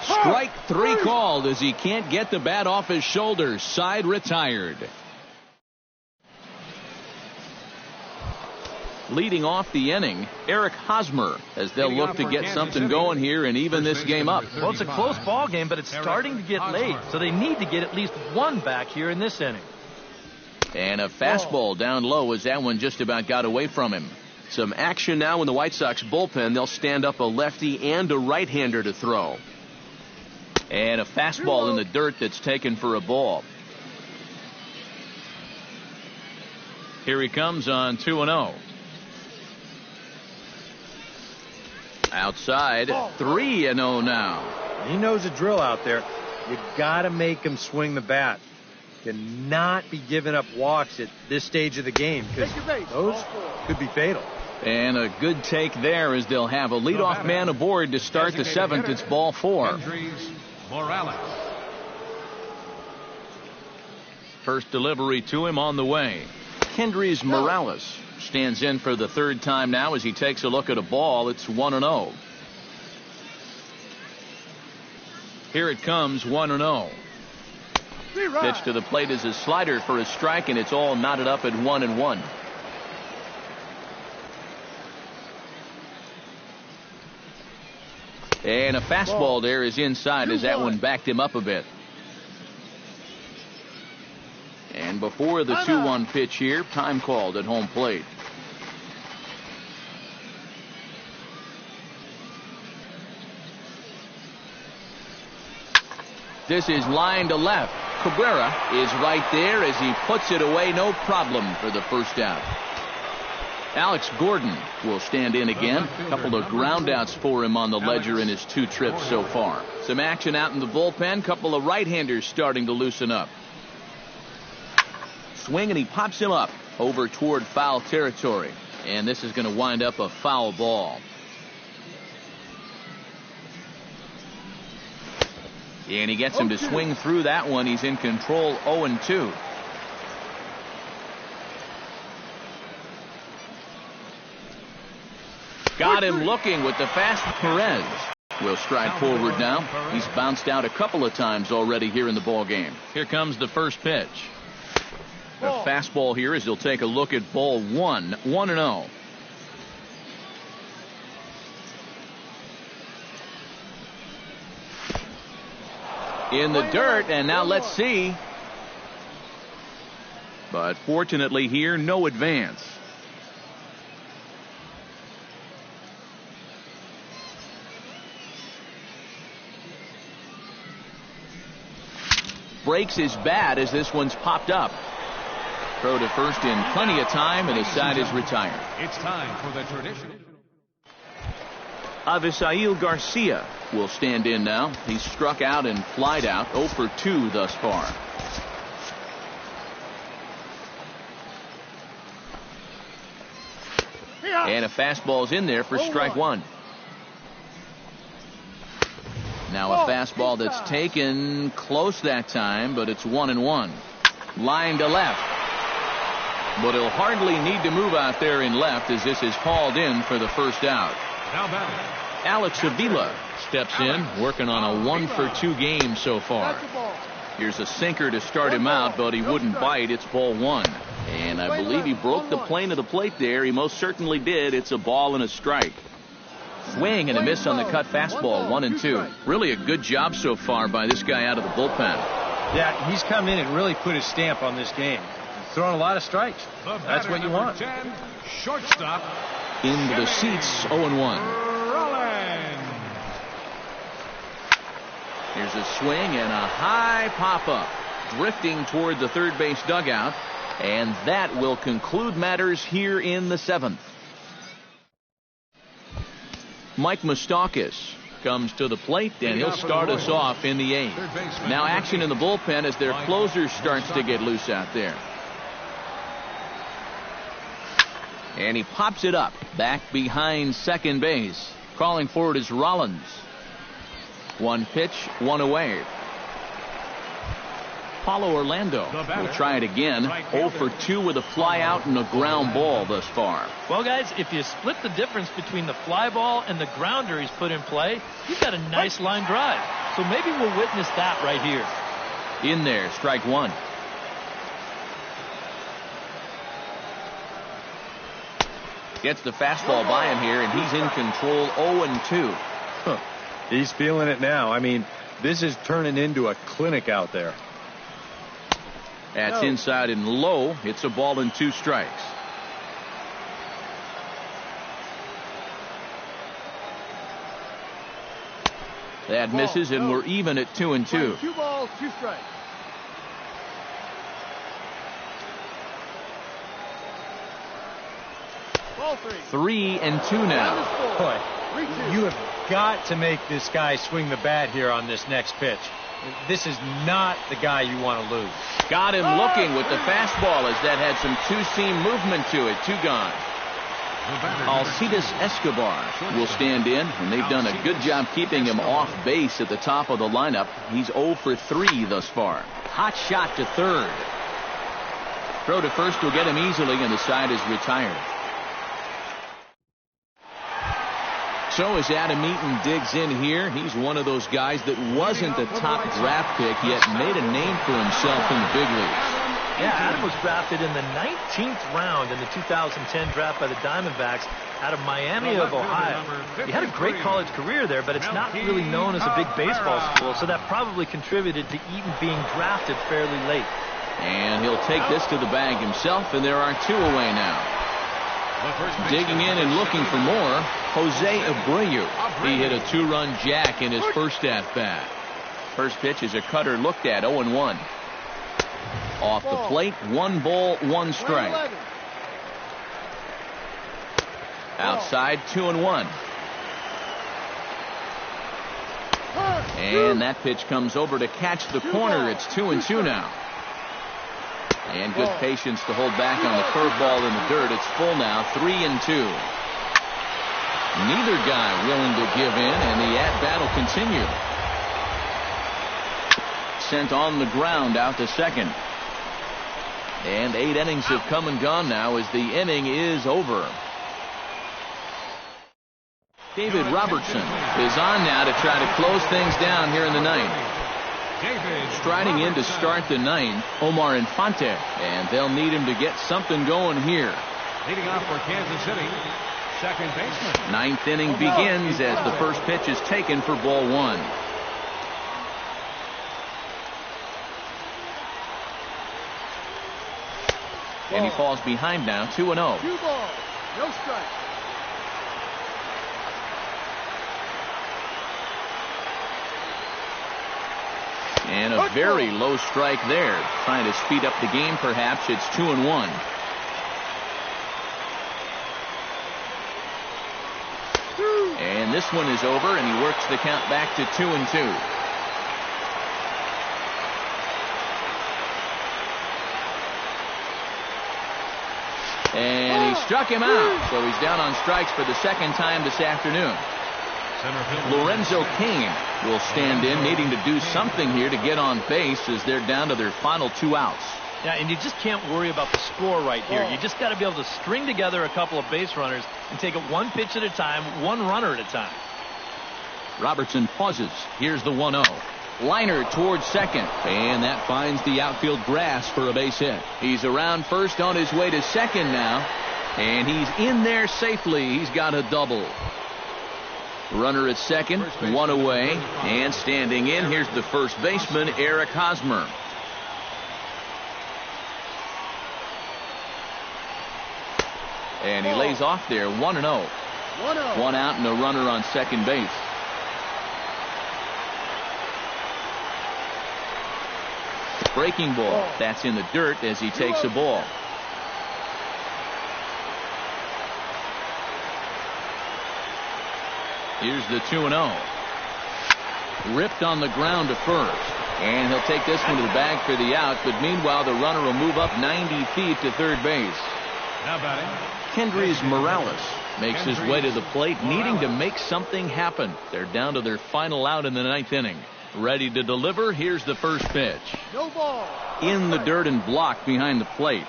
Strike 3 called as he can't get the bat off his shoulders. Side retired. Leading off the inning, Eric Hosmer, as they'll look to get something going here and even this game up. Well, it's a close ball game, but it's starting to get late, so they need to get at least 1 back here in this inning. And a fastball down low as that one just about got away from him. Some action now in the White Sox bullpen. They'll stand up a lefty and a right-hander to throw. And a fastball in the dirt that's taken for a ball. Here he comes on 2-0. Outside, 3-0 now. He knows the drill out there. You got to make him swing the bat. Cannot be giving up walks at this stage of the game, because those could be fatal. And a good take there as they'll have a leadoff man aboard to start the 7th. It's ball 4. Morales. First delivery to him on the way. Kendrys Morales stands in for the 3rd time now as he takes a look at a ball. It's 1-0. Here it comes, 1-0. Pitch to the plate is a slider for a strike, and it's all knotted up at 1-1. And a fastball there is inside as that one backed him up a bit. And before the 2-1 pitch here, time called at home plate. This is line to left. Cabrera is right there as he puts it away. No problem for the first out. Alex Gordon will stand in again. A couple of groundouts for him on the ledger in his 2 trips so far. Some action out in the bullpen. Couple of right-handers starting to loosen up. Swing, and he pops him up over toward foul territory. And this is going to wind up a foul ball. And he gets him to swing through that one. He's in control, 0-2. Got him looking with the fast. Perez will stride forward now. He's bounced out a couple of times already here in the ball game. Here comes the first pitch. A fastball here as he'll take a look at ball 1, 1-0. In the dirt, and now let's see. But fortunately here, no advance. Breaks his bat as this one's popped up. Throw to first in plenty of time, and his side is retired. It's time for the traditional. Avisail Garcia will stand in now. He's struck out and flied out, 0 for 2 thus far. And a fastball's in there for strike 1. Now a fastball that's taken close that time, but it's 1-1. Line to left. But he'll hardly need to move out there in left as this is hauled in for the first out. Now batting, Alex Avila steps in, working on a 1 for 2 game so far. Here's a sinker to start him out, but he wouldn't bite. It's ball 1. And I believe he broke the plane of the plate there. He most certainly did. It's a ball and a strike. Swing and a miss on the cut fastball, 1-2. Really a good job so far by this guy out of the bullpen. Yeah, he's come in and really put his stamp on this game. He's throwing a lot of strikes. That's what you want. 10, shortstop. Into the seats, 0-1. Here's a swing and a high pop-up. Drifting toward the third base dugout. And that will conclude matters here in the 7th. Mike Moustakas comes to the plate, and he'll start us off in the 8th. Now action in the bullpen as their closer starts to get loose out there. And he pops it up back behind second base. Calling for it is Rollins. 1 pitch, 1 away. Paulo Orlando will try it again. 0 for 2 with a fly out and a ground ball thus far. Well, guys, if you split the difference between the fly ball and the grounder he's put in play, he's got a nice line drive. So maybe we'll witness that right here. In there, strike 1. Gets the fastball by him here, and he's in control, 0-2. Huh. He's feeling it now. I mean, this is turning into a clinic out there. That's inside and low. It's a ball and 2 strikes. That misses, and we're even at 2-2. 2 balls, 2 strikes. Ball 3. 3-2 now. Boy, you have got to make this guy swing the bat here on this next pitch. This is not the guy you want to lose. Got him looking with the fastball as that had some 2-seam movement to it. 2 gone. Alcides Escobar will stand in, and they've done a good job keeping him off base at the top of the lineup. He's 0 for 3 thus far. Hot shot to third. Throw to first will get him easily, and the side is retired. So as Adam Eaton digs in here, he's one of those guys that wasn't the top draft pick, yet made a name for himself in the big leagues. Yeah, Adam was drafted in the 19th round in the 2010 draft by the Diamondbacks out of Miami of Ohio. He had a great college career there, but it's not really known as a big baseball school, so that probably contributed to Eaton being drafted fairly late. And he'll take this to the bag himself, and there are 2 away now. Digging in and looking for more, Jose Abreu. He hit a 2-run jack in his first at-bat. First pitch is a cutter looked at, 0-1. Off the plate, 1 ball, 1 strike. Outside, 2-1. And that pitch comes over to catch the corner. It's 2-2 now. And good patience to hold back on the curveball in the dirt. It's full now, 3-2. Neither guy willing to give in, and the at-bat will continue. Sent on the ground out to second. And 8 innings have come and gone now as the inning is over. David Robertson is on now to try to close things down here in the ninth. Striding in to start the ninth, Omar Infante, and they'll need him to get something going here. Leading off for Kansas City, second baseman. Ninth inning begins as the first pitch is taken for ball 1. And he falls behind now, 2-0. 2 balls, no strike. And a very low strike there. Trying to speed up the game, perhaps. It's 2-1. And this one is over, and he works the count back to 2-2. And he struck him out, so he's down on strikes for the second time this afternoon. Lorenzo Cain will stand in, needing to do something here to get on base as they're down to their final 2 outs. Yeah, and you just can't worry about the score right here. You just got to be able to string together a couple of base runners and take it 1 pitch at a time, 1 runner at a time. Robertson pauses. Here's the 1-0. Liner towards second, and that finds the outfield grass for a base hit. He's around first on his way to second now, and he's in there safely. He's got a double. Runner at second, 1 away, and standing in, here's the first baseman, Eric Hosmer. And he lays off there, 1-0. 1 out and a runner on second base. Breaking ball. That's in the dirt as he takes a ball. Here's the 2-0. Ripped on the ground to first. And he'll take this one to the bag for the out. But meanwhile, the runner will move up 90 feet to third base. Now batting, Kendrys Morales makes his way to the plate, needing to make something happen. They're down to their final out in the 9th inning. Ready to deliver. Here's the first pitch. No ball. In the dirt and blocked behind the plate.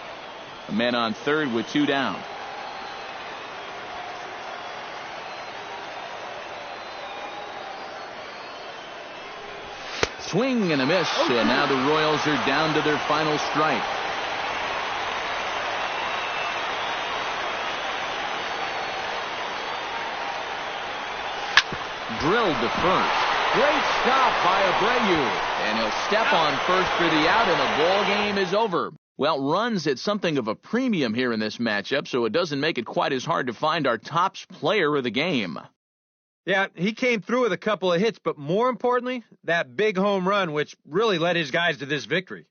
A man on third with 2 down. Swing and a miss, and now the Royals are down to their final strike. Drilled to first. Great stop by Abreu, and he'll step on first for the out, and the ball game is over. Well, runs at something of a premium here in this matchup, so it doesn't make it quite as hard to find our top player of the game. Yeah, he came through with a couple of hits, but more importantly, that big home run, which really led his guys to this victory.